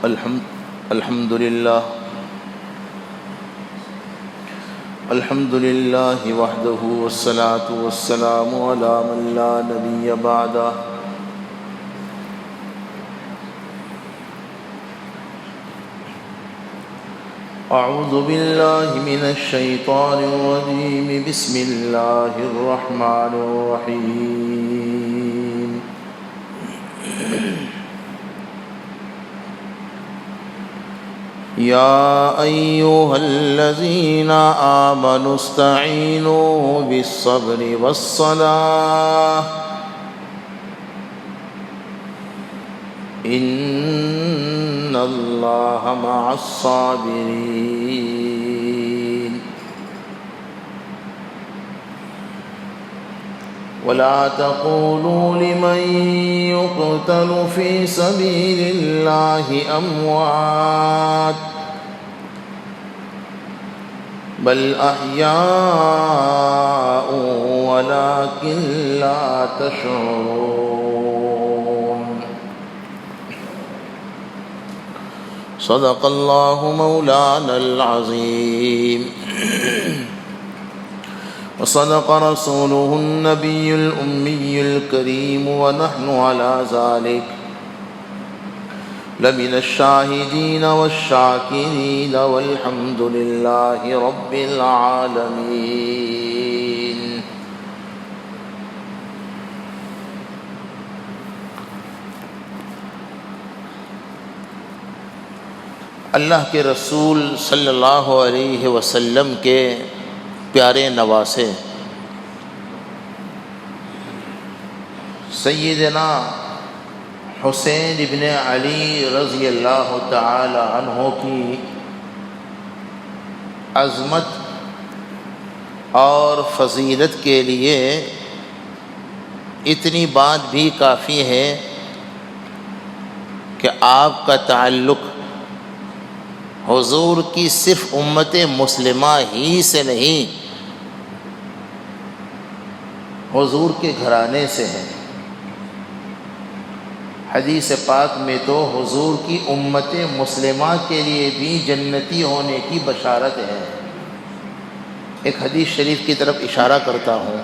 الحمد لله وحده والصلاة والسلام على من لا نبي بعده أعوذ بالله من الشيطان الرجيم بسم الله الرحمن الرحيم يا أيها الذين آمنوا استعينوا بالصبر والصلاة إن الله مع الصابرين ولا تقولوا لمن يقتل في سبيل الله أموات بل أحياء ولكن لا تشعرون صدق الله مولانا العظيم وصدق رسوله النبي الأمي الكريم ونحن على ذلك لمن الشاهدين والشاكرين والحمد لله رب العالمين اللہ کے رسول صلی اللہ علیہ وسلم کے پیارے نواسے سیدنا حسین ابن علی رضی اللہ تعالی عنہ کی عظمت اور فضیلت کے لیے اتنی بات بھی کافی ہے کہ آپ کا تعلق حضور کی صرف امت مسلمہ ہی سے نہیں، حضور کے گھرانے سے ہے۔ حدیث پاک میں تو حضور کی امت مسلمہ کے لیے بھی جنتی ہونے کی بشارت ہے۔ ایک حدیث شریف کی طرف اشارہ کرتا ہوں،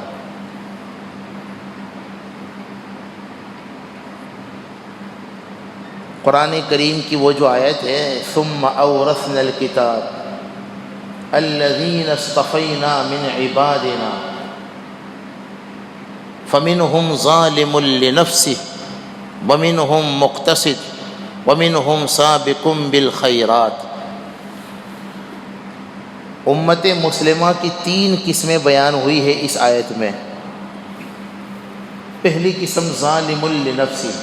قرآن کریم کی وہ جو آیت ہے ثم اورثنا الکتاب الذین اصطفینا من عبادنا فمنهم ظالم لنفسه ومنهم مقتصد ومنهم سابق بالخیرات۔ امت مسلمہ کی 3 قسمیں بیان ہوئی ہے اس آیت میں۔ پہلی قسم ظالم لنفسه،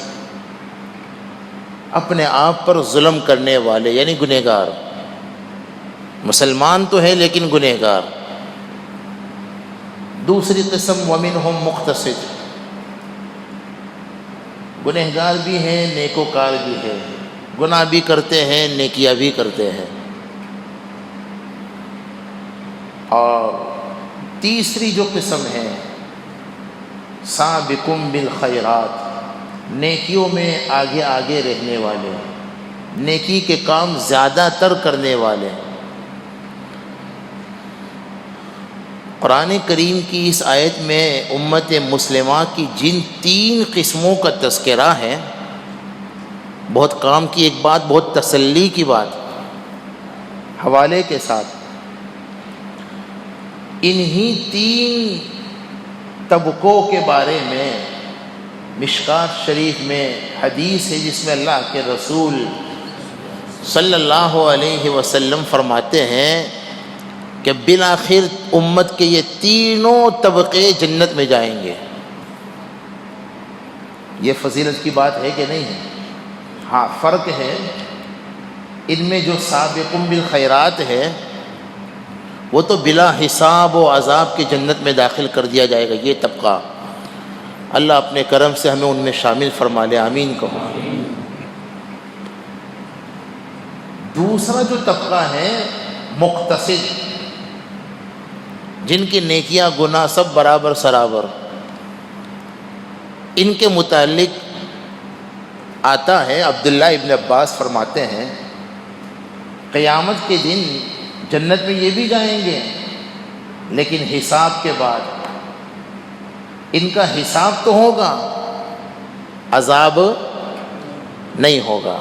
اپنے آپ پر ظلم کرنے والے یعنی گنہگار، مسلمان تو ہے لیکن گنہگار۔ دوسری قسم ومنہم مقتصد، گنہگار بھی ہیں نیکوکار بھی ہے، گناہ بھی کرتے ہیں نیکیاں بھی کرتے ہیں۔ اور تیسری جو قسم ہے سابقم بالخیرات، نیکیوں میں آگے آگے رہنے والے، نیکی کے کام زیادہ تر کرنے والے۔ قرآن کریم کی اس آیت میں امت مسلمہ کی جن 3 قسموں کا تذکرہ ہے، بہت کام کی ایک بات، بہت تسلی کی بات، حوالے کے ساتھ انہی 3 طبقوں کے بارے میں مشکات شریف میں حدیث ہے جس میں اللہ کے رسول صلی اللہ علیہ وسلم فرماتے ہیں کہ بالآخر امت کے یہ تینوں طبقے جنت میں جائیں گے۔ یہ فضیلت کی بات ہے کہ نہیں ہے؟ ہاں، فرق ہے، ان میں جو سابقون بالخیرات ہے وہ تو بلا حساب و عذاب کے جنت میں داخل کر دیا جائے گا، یہ طبقہ۔ اللہ اپنے کرم سے ہمیں ان میں شامل فرما لے، آمین کہو۔ دوسرا جو طبقہ ہے مقتصد، جن کی نیکیاں گناہ سب برابر سرابر، ان کے متعلق آتا ہے، عبداللہ ابن عباس فرماتے ہیں قیامت کے دن جنت میں یہ بھی جائیں گے، لیکن حساب کے بعد ان کا حساب تو ہوگا، عذاب نہیں ہوگا۔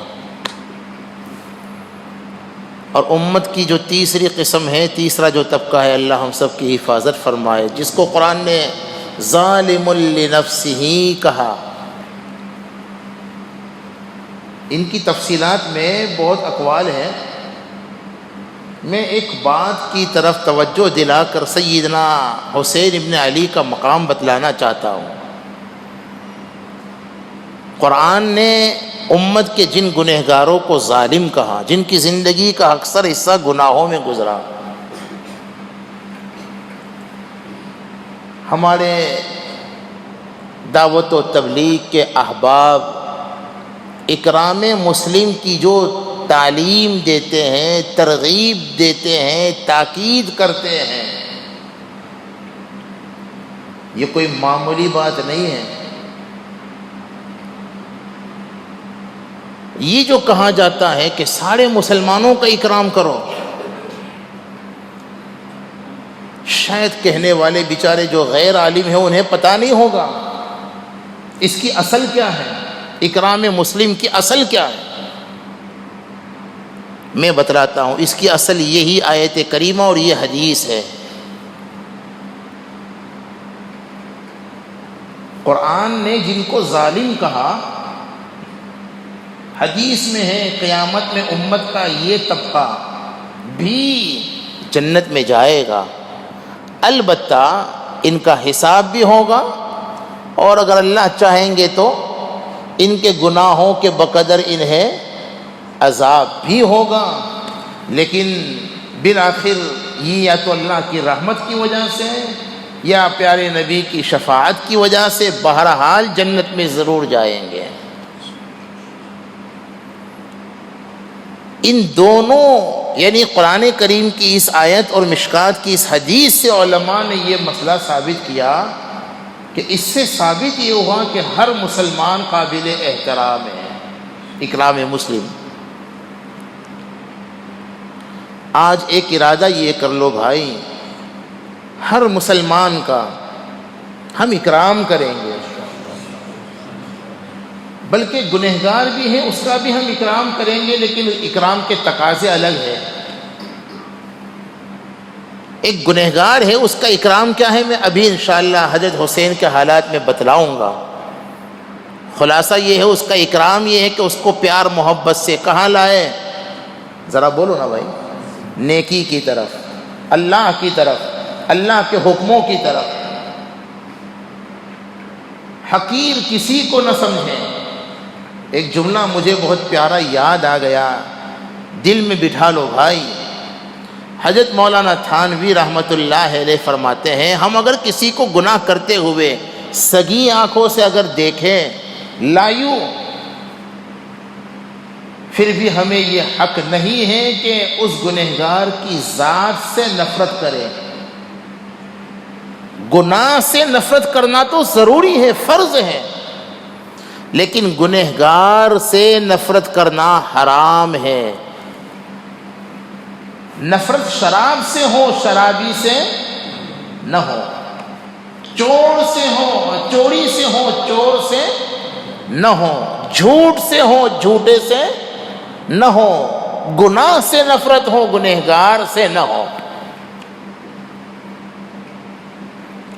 اور امت کی جو تیسری قسم ہے، تیسرا جو طبقہ ہے، اللہ ہم سب کی حفاظت فرمائے، جس کو قرآن نے ظالم لنفسہ کہا۔ ان کی تفصیلات میں بہت اقوال ہیں، میں ایک بات کی طرف توجہ دلا کر سیدنا حسین ابن علی کا مقام بتلانا چاہتا ہوں۔ قرآن نے امت کے جن گنہگاروں کو ظالم کہا، جن کی زندگی کا اکثر حصہ گناہوں میں گزرا، ہمارے دعوت و تبلیغ کے احباب اکرام مسلم کی جو تعلیم دیتے ہیں، ترغیب دیتے ہیں، تاکید کرتے ہیں، یہ کوئی معمولی بات نہیں ہے۔ یہ جو کہا جاتا ہے کہ سارے مسلمانوں کا اکرام کرو، شاید کہنے والے بیچارے جو غیر عالم ہیں انہیں پتہ نہیں ہوگا اس کی اصل کیا ہے، اکرام مسلم کی اصل کیا ہے۔ میں بتلاتا ہوں، اس کی اصل یہی آیت کریمہ اور یہ حدیث ہے۔ قرآن نے جن کو ظالم کہا، حدیث میں ہے قیامت میں امت کا یہ طبقہ بھی جنت میں جائے گا، البتہ ان کا حساب بھی ہوگا، اور اگر اللہ چاہیں گے تو ان کے گناہوں کے بقدر انہیں عذاب بھی ہوگا، لیکن بالآخر یہ یا تو اللہ کی رحمت کی وجہ سے یا پیارے نبی کی شفاعت کی وجہ سے بہرحال جنت میں ضرور جائیں گے۔ ان دونوں یعنی قرآن کریم کی اس آیت اور مشکات کی اس حدیث سے علماء نے یہ مسئلہ ثابت کیا کہ اس سے ثابت یہ ہوا کہ ہر مسلمان قابل احترام ہے، اکرام مسلم۔ آج ایک ارادہ یہ کر لو بھائی، ہر مسلمان کا ہم اکرام کریں گے، بلکہ گنہگار بھی ہے اس کا بھی ہم اکرام کریں گے، لیکن اکرام کے تقاضے الگ ہیں۔ ایک گنہگار ہے اس کا اکرام کیا ہے، میں ابھی انشاءاللہ حضرت حسین کے حالات میں بتلاؤں گا۔ خلاصہ یہ ہے، اس کا اکرام یہ ہے کہ اس کو پیار محبت سے کہاں لائے، ذرا بولو نا بھائی، نیکی کی طرف، اللہ کی طرف، اللہ کے حکموں کی طرف۔ حقیر کسی کو نہ سمجھیں۔ ایک جملہ مجھے بہت پیارا یاد آ گیا، دل میں بٹھا لو بھائی۔ حضرت مولانا تھانوی رحمت اللہ علیہ فرماتے ہیں، ہم اگر کسی کو گناہ کرتے ہوئے سگی آنکھوں سے اگر دیکھیں لایو، پھر بھی ہمیں یہ حق نہیں ہے کہ اس گنہگار کی ذات سے نفرت کریں۔ گناہ سے نفرت کرنا تو ضروری ہے، فرض ہے، لیکن گنہگار سے نفرت کرنا حرام ہے۔ نفرت شراب سے ہو، شرابی سے نہ ہو، چور سے ہو، چوری سے ہو، چور سے نہ ہو، جھوٹ سے ہو، جھوٹے سے نہ ہو، گناہ سے نفرت ہو، گنہگار سے نہ ہو۔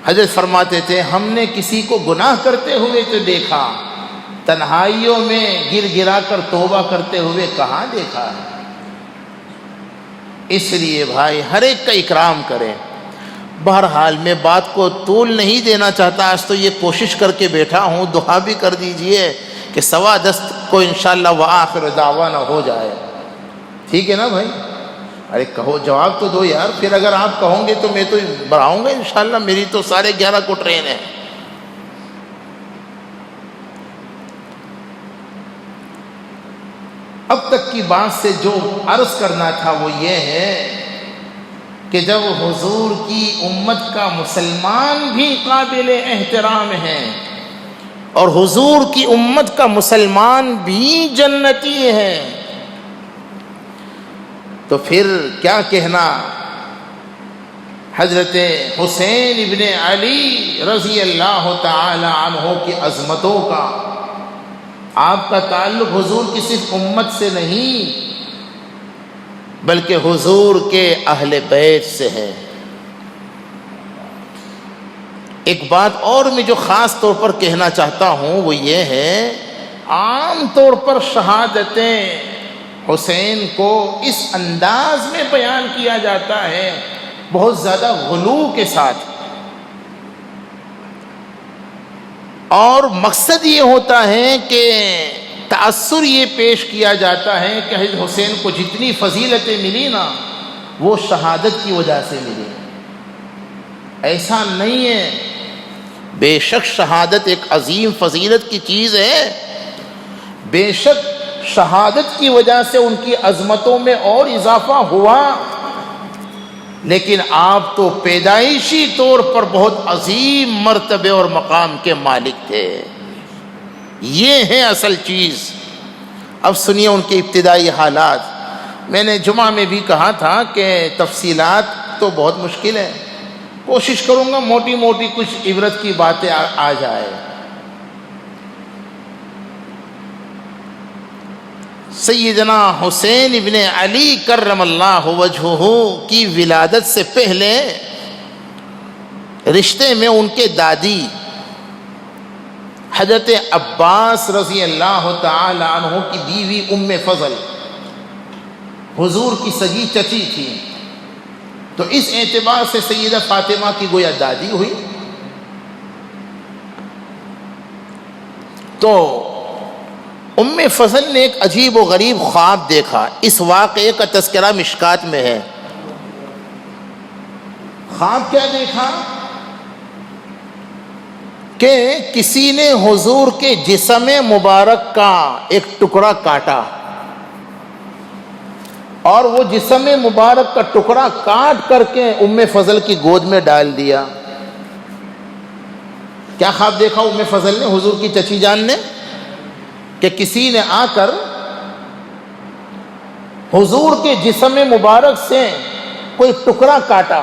حضرت فرماتے تھے، ہم نے کسی کو گناہ کرتے ہوئے تو دیکھا، تنہائیوں میں گر گرا کر توبہ کرتے ہوئے کہاں دیکھا ہے۔ اس لیے بھائی ہر ایک کا اکرام کریں۔ بہرحال میں بات کو طول نہیں دینا چاہتا، آج تو یہ کوشش کر کے بیٹھا ہوں، دعا بھی کر دیجئے کہ 10:15 کو انشاءاللہ وآخر دعوانا ہو جائے، ٹھیک ہے نا بھائی؟ ارے کہو، جواب تو دو یار، پھر اگر آپ کہوں گے تو میں تو بڑھاؤں گا انشاءاللہ، میری تو 11:30 کو ٹرین ہے۔ اب تک کی بات سے جو عرض کرنا تھا وہ یہ ہے کہ جب حضور کی امت کا مسلمان بھی قابل احترام ہے، اور حضور کی امت کا مسلمان بھی جنتی ہے، تو پھر کیا کہنا حضرت حسین ابن علی رضی اللہ تعالی عنہ کی عظمتوں کا۔ آپ کا تعلق حضور کی صرف امت سے نہیں بلکہ حضور کے اہل بیت سے ہے۔ ایک بات اور میں جو خاص طور پر کہنا چاہتا ہوں وہ یہ ہے، عام طور پر شہادتیں حسین کو اس انداز میں بیان کیا جاتا ہے، بہت زیادہ غلو کے ساتھ، اور مقصد یہ ہوتا ہے کہ تأثر یہ پیش کیا جاتا ہے کہ حضرت حسین کو جتنی فضیلتیں ملی نا وہ شہادت کی وجہ سے ملی۔ ایسا نہیں ہے، بے شک شہادت ایک عظیم فضیلت کی چیز ہے، بے شک شہادت کی وجہ سے ان کی عظمتوں میں اور اضافہ ہوا، لیکن آپ تو پیدائشی طور پر بہت عظیم مرتبے اور مقام کے مالک تھے۔ یہ ہے اصل چیز۔ اب سنیے ان کے ابتدائی حالات۔ میں نے جمعہ میں بھی کہا تھا کہ تفصیلات تو بہت مشکل ہے، کوشش کروں گا موٹی موٹی کچھ عبرت کی باتیں آ جائے۔ سیدنا حسین ابن علی کرم اللہ وجہہ کی ولادت سے پہلے رشتے میں ان کے دادی حضرت عباس رضی اللہ تعالی عنہ کی بیوی ام فضل حضور کی سگی چچی تھی، تو اس اعتبار سے سیدہ فاطمہ کی گویا دادی ہوئی۔ تو ام فضل نے ایک عجیب و غریب خواب دیکھا، اس واقعے کا تذکرہ مشکات میں ہے۔ خواب کیا دیکھا کہ کسی نے حضور کے جسم مبارک کا ایک ٹکڑا کاٹا، اور وہ جسم مبارک کا ٹکڑا کاٹ کر کے ام فضل کی گود میں ڈال دیا۔ کیا خواب دیکھا ام فضل نے، حضور کی چچی جان نے، کہ کسی نے آ کر حضور کے جسم مبارک سے کوئی ٹکڑا کاٹا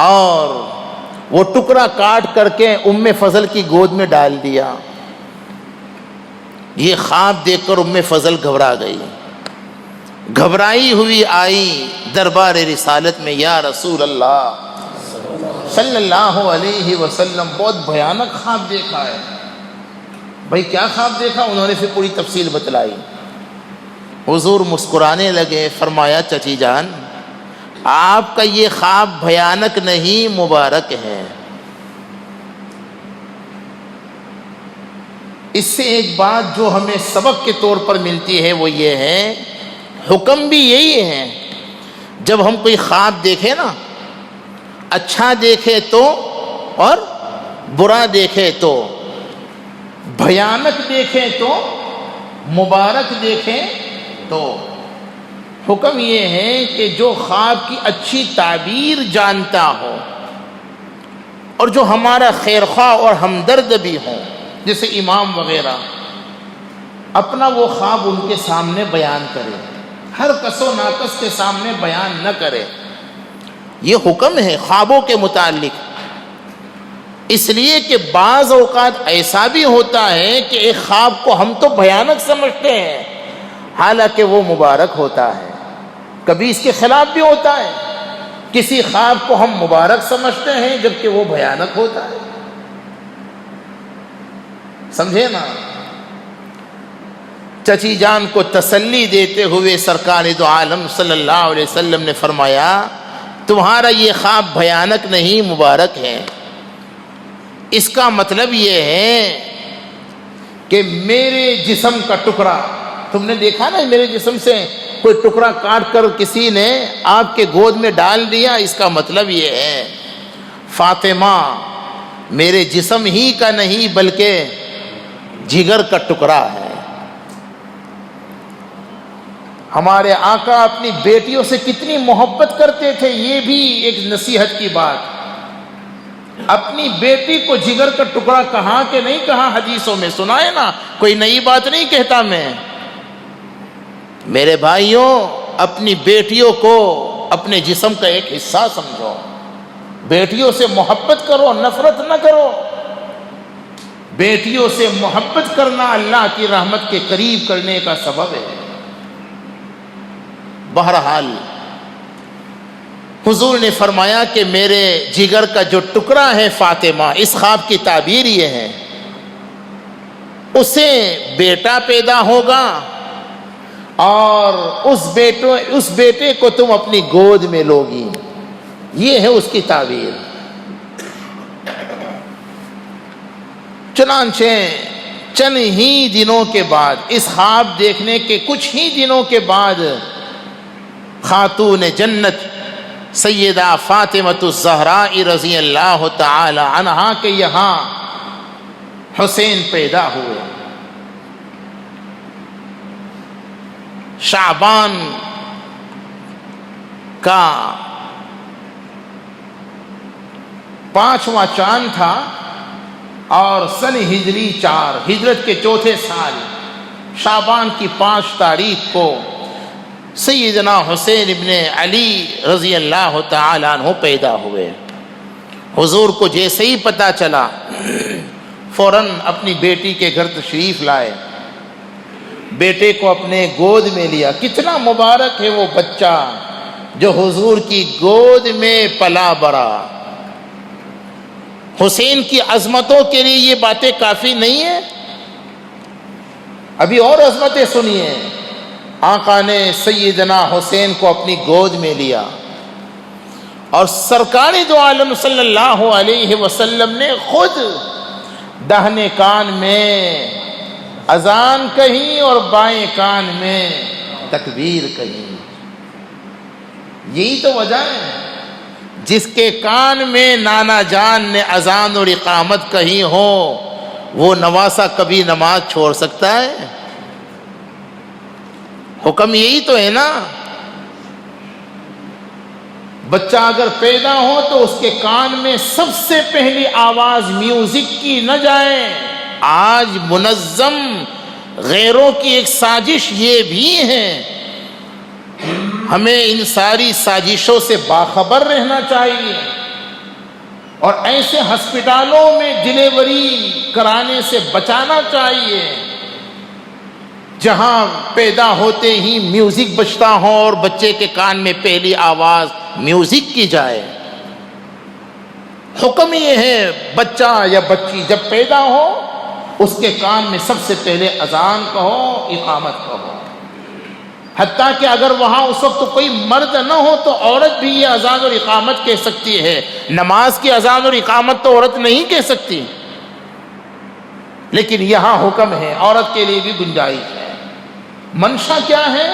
اور وہ ٹکڑا کاٹ کر کے ام فضل کی گود میں ڈال دیا۔ یہ خواب دیکھ کر ام فضل گھبرا گئی، گھبرائی ہوئی آئی دربار رسالت میں، یا رسول اللہ صلی اللہ علیہ وسلم بہت بھیانک خواب دیکھا ہے۔ بھائی کیا خواب دیکھا؟ انہوں نے پھر پوری تفصیل بتلائی۔ حضور مسکرانے لگے، فرمایا چچی جان آپ کا یہ خواب بھیانک نہیں مبارک ہے۔ اس سے ایک بات جو ہمیں سبق کے طور پر ملتی ہے وہ یہ ہے، حکم بھی یہی ہے، جب ہم کوئی خواب دیکھیں نا، اچھا دیکھے تو اور برا دیکھے تو، بھیانک دیکھیں تو مبارک دیکھیں تو، حکم یہ ہے کہ جو خواب کی اچھی تعبیر جانتا ہو اور جو ہمارا خیرخواہ اور ہمدرد بھی ہو، جیسے امام وغیرہ، اپنا وہ خواب ان کے سامنے بیان کرے، ہر کس و ناقص کے سامنے بیان نہ کرے۔ یہ حکم ہے خوابوں کے متعلق، اس لیے کہ بعض اوقات ایسا بھی ہوتا ہے کہ ایک خواب کو ہم تو بھیانک سمجھتے ہیں حالانکہ وہ مبارک ہوتا ہے، کبھی اس کے خلاف بھی ہوتا ہے، کسی خواب کو ہم مبارک سمجھتے ہیں جبکہ وہ بھیانک ہوتا ہے۔ سمجھے نا؟ چچی جان کو تسلی دیتے ہوئے سرکار دو عالم صلی اللہ علیہ وسلم نے فرمایا تمہارا یہ خواب بھیانک نہیں مبارک ہے، اس کا مطلب یہ ہے کہ میرے جسم کا ٹکڑا، تم نے دیکھا نا میرے جسم سے کوئی ٹکڑا کاٹ کر کسی نے آپ کے گود میں ڈال دیا، اس کا مطلب یہ ہے فاطمہ میرے جسم ہی کا نہیں بلکہ جگر کا ٹکڑا ہے۔ ہمارے آقا اپنی بیٹیوں سے کتنی محبت کرتے تھے، یہ بھی ایک نصیحت کی بات۔ اپنی بیٹی کو جگر کا ٹکڑا کہا کہ نہیں کہا حدیثوں میں سنائے نا، کوئی نئی بات نہیں کہتا میں۔ میرے بھائیوں، اپنی بیٹیوں کو اپنے جسم کا ایک حصہ سمجھو، بیٹیوں سے محبت کرو، نفرت نہ کرو۔ بیٹیوں سے محبت کرنا اللہ کی رحمت کے قریب کرنے کا سبب ہے۔ بہرحال حضور نے فرمایا کہ میرے جگر کا جو ٹکڑا ہے فاطمہ، اس خواب کی تعبیر یہ ہے، اسے بیٹا پیدا ہوگا اور اس بیٹے کو تم اپنی گود میں لوگی، یہ ہے اس کی تعبیر۔ چنانچہ چند ہی دنوں کے بعد، اس خواب دیکھنے کے کچھ ہی دنوں کے بعد، خاتون جنت سیدہ فاطمۃ الزہراء رضی اللہ تعالی عنہا کے یہاں حسین پیدا ہوئے۔ شعبان کا 5واں چاند تھا اور سن ہجری 4، ہجرت کے چوتھے سال شعبان کی 5 تاریخ کو سیدنا حسین ابن علی رضی اللہ تعالی عنہ پیدا ہوئے۔ حضور کو جیسے ہی پتہ چلا فوراً اپنی بیٹی کے گھر تشریف لائے، بیٹے کو اپنے گود میں لیا۔ کتنا مبارک ہے وہ بچہ جو حضور کی گود میں پلا بڑھا۔ حسین کی عظمتوں کے لیے یہ باتیں کافی نہیں ہیں، ابھی اور عظمتیں سنیے۔ آقا نے سیدنا حسین کو اپنی گود میں لیا اور سرکار دو عالم صلی اللہ علیہ وسلم نے خود داہنے کان میں اذان کہی اور بائیں کان میں تکبیر کہی۔ یہی تو وجہ ہے، جس کے کان میں نانا جان نے اذان اور اقامت کہی ہو، وہ نواسا کبھی نماز چھوڑ سکتا ہے؟ حکم یہی تو ہے نا۔ بچہ اگر پیدا ہو تو اس کے کان میں سب سے پہلی آواز میوزک کی نہ جائے۔ آج منظم غیروں کی ایک سازش یہ بھی ہے، ہمیں ان ساری سازشوں سے باخبر رہنا چاہیے اور ایسے ہسپتالوں میں ڈلیوری کرانے سے بچانا چاہیے جہاں پیدا ہوتے ہی میوزک بجتا ہو اور بچے کے کان میں پہلی آواز میوزک کی جائے۔ حکم یہ ہے، بچہ یا بچی جب پیدا ہو اس کے کان میں سب سے پہلے اذان کہو، اقامت کہو۔ حتیٰ کہ اگر وہاں اس وقت کوئی مرد نہ ہو تو عورت بھی یہ اذان اور اقامت کہہ سکتی ہے۔ نماز کی اذان اور اقامت تو عورت نہیں کہہ سکتی، لیکن یہاں حکم ہے، عورت کے لیے بھی گنجائش ہے۔ منشا کیا ہے؟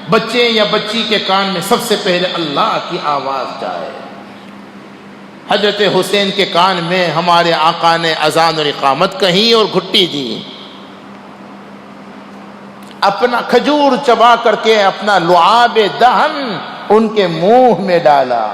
بچے یا بچی کے کان میں سب سے پہلے اللہ کی آواز جائے۔ حضرت حسین کے کان میں ہمارے آقا نے اذان اور اقامت کہی اور گھٹی دی، اپنا کھجور چبا کر کے اپنا لعاب دہن ان کے منہ میں ڈالا۔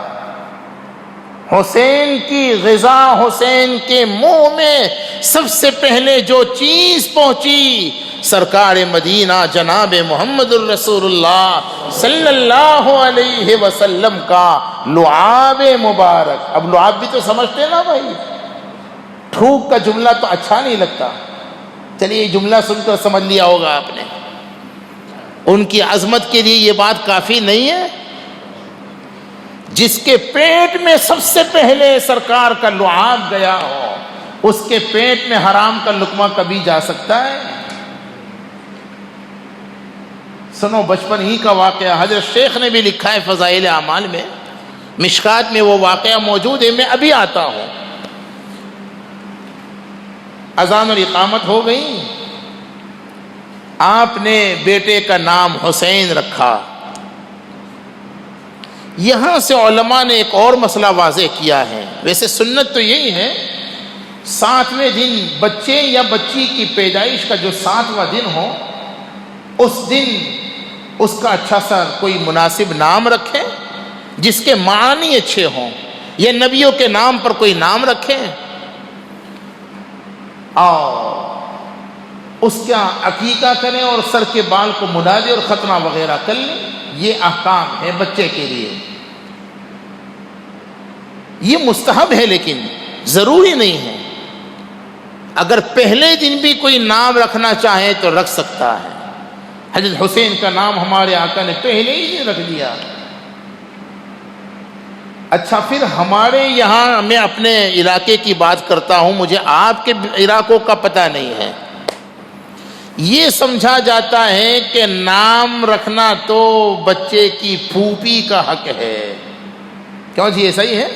حسین کی غذا، حسین کے منہ میں سب سے پہلے جو چیز پہنچی، سرکار مدینہ جناب محمد الرسول اللہ صلی اللہ علیہ وسلم کا لعاب مبارک۔ اب لعاب بھی تو سمجھتے نا بھائی، تھوک کا جملہ تو اچھا نہیں لگتا، چلیے یہ جملہ سن کر سمجھ لیا ہوگا آپ نے۔ ان کی عظمت کے لیے یہ بات کافی نہیں ہے؟ جس کے پیٹ میں سب سے پہلے سرکار کا لعاب گیا ہو، اس کے پیٹ میں حرام کا لقمہ کبھی جا سکتا ہے؟ سنو بچپن ہی کا واقعہ، حضرت شیخ نے بھی لکھا ہے فضائل اعمال میں، مشکات میں وہ واقعہ موجود ہے، میں ابھی آتا ہوں۔ اذان اور اقامت ہو گئی، آپ نے بیٹے کا نام حسین رکھا۔ یہاں سے علماء نے ایک اور مسئلہ واضح کیا ہے، ویسے سنت تو یہی ہے 7ویں دن بچے یا بچی کی پیدائش کا جو 7واں دن ہو، اس دن اس کا اچھا سا کوئی مناسب نام رکھے جس کے معنی اچھے ہوں۔ یا نبیوں کے نام پر کوئی نام رکھیں اور اس کا عقیقہ کریں اور سر کے بال کو مڈا دیں اور ختنہ وغیرہ کر لیں، یہ احکام ہے بچے کے لیے. یہ مستحب ہے لیکن ضروری نہیں ہے. اگر پہلے دن بھی کوئی نام رکھنا چاہے تو رکھ سکتا ہے. حضرت حسین کا نام ہمارے آقا نے پہلے ہی دن رکھ دیا. اچھا پھر ہمارے یہاں، میں اپنے علاقے کی بات کرتا ہوں، مجھے آپ کے علاقوں کا پتہ نہیں ہے. یہ سمجھا جاتا ہے کہ نام رکھنا تو بچے کی پھوپھی کا حق ہے. کیوں جی ایسا ہی ہے؟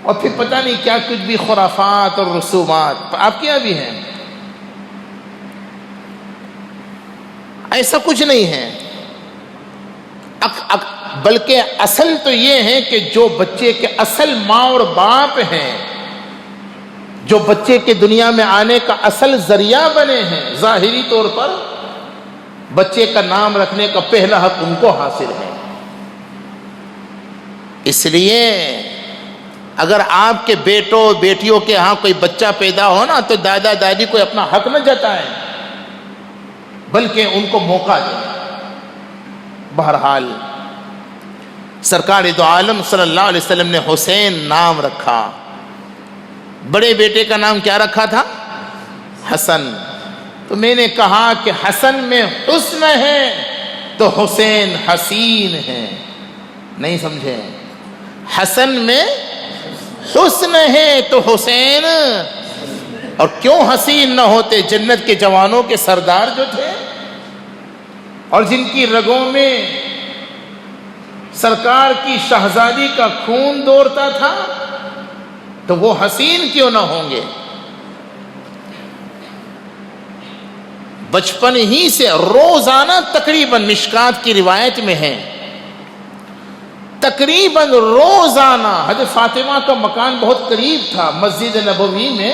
اور پھر پتہ نہیں کیا کچھ بھی خرافات اور رسومات آپ کے یہاں بھی ہیں. ایسا کچھ نہیں ہے، بلکہ اصل تو یہ ہے کہ جو بچے کے اصل ماں اور باپ ہیں، جو بچے کے دنیا میں آنے کا اصل ذریعہ بنے ہیں، ظاہری طور پر بچے کا نام رکھنے کا پہلا حق ان کو حاصل ہے. اس لیے اگر آپ کے بیٹوں بیٹیوں کے ہاں کوئی بچہ پیدا ہو نا تو دادا دادی کو اپنا حق نہ جتائیں، بلکہ ان کو موقع دیں. بہرحال سرکار دو عالم صلی اللہ علیہ وسلم نے حسین نام رکھا. بڑے بیٹے کا نام کیا رکھا تھا؟ حسن. تو میں نے کہا کہ حسن میں حسن ہے تو حسین حسین ہے. نہیں سمجھے؟ حسن میں حسن ہے تو حسین، اور کیوں حسین نہ ہوتے؟ جنت کے جوانوں کے سردار جو تھے اور جن کی رگوں میں سرکار کی شہزادی کا خون دوڑتا تھا، تو وہ حسین کیوں نہ ہوں گے؟ بچپن ہی سے روزانہ تقریباً مشکات کی روایت میں ہے، تقریباً روزانہ حضرت فاطمہ کا مکان بہت قریب تھا مسجد نبوی میں.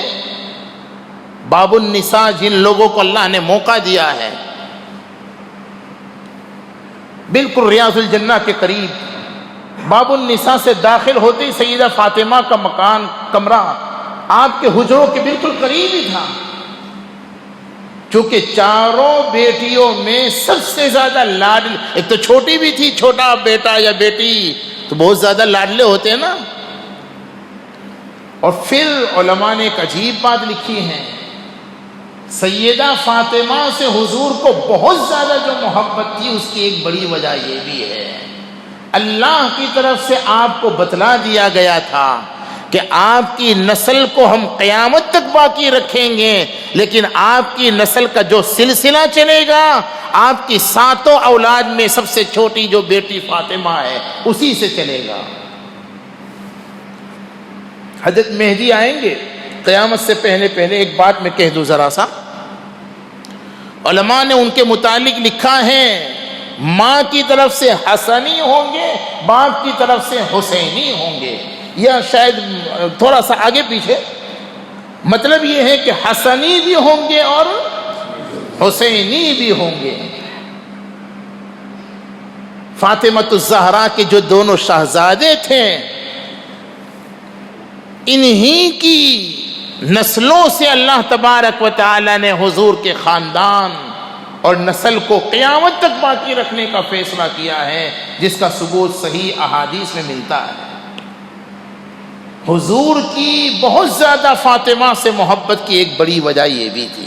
باب النساء جن لوگوں کو اللہ نے موقع دیا ہے، بالکل ریاض الجنہ کے قریب باب النساء سے داخل ہوتے ہی سیدہ فاطمہ کا مکان، کمرہ آپ کے حجروں کے بالکل قریب ہی تھا. چونکہ چاروں بیٹیوں میں سب سے زیادہ لاڈل، ایک تو چھوٹی بھی تھی، چھوٹا بیٹا یا بیٹی تو بہت زیادہ لاڈلے ہوتے ہیں نا. اور پھر علماء نے ایک عجیب بات لکھی ہے، سیدہ فاطمہ سے حضور کو بہت زیادہ جو محبت تھی اس کی ایک بڑی وجہ یہ بھی ہے، اللہ کی طرف سے آپ کو بتلا دیا گیا تھا کہ آپ کی نسل کو ہم قیامت تک باقی رکھیں گے، لیکن آپ کی نسل کا جو سلسلہ چلے گا آپ کی 7 اولاد میں سب سے چھوٹی جو بیٹی فاطمہ ہے اسی سے چلے گا. حضرت مہدی آئیں گے قیامت سے پہلے پہلے. ایک بات میں کہہ دوں ذرا سا، علماء نے ان کے متعلق لکھا ہے ماں کی طرف سے حسنی ہوں گے، باپ کی طرف سے حسینی ہوں گے، یا شاید تھوڑا سا آگے پیچھے. مطلب یہ ہے کہ حسنی بھی ہوں گے اور حسینی بھی ہوں گے. فاطمۃ الزہرا کے جو دونوں شہزادے تھے، انہی کی نسلوں سے اللہ تبارک و تعالی نے حضور کے خاندان اور نسل کو قیامت تک باقی رکھنے کا فیصلہ کیا ہے، جس کا ثبوت صحیح احادیث میں ملتا ہے. حضور کی بہت زیادہ فاطمہ سے محبت کی ایک بڑی وجہ یہ بھی تھی.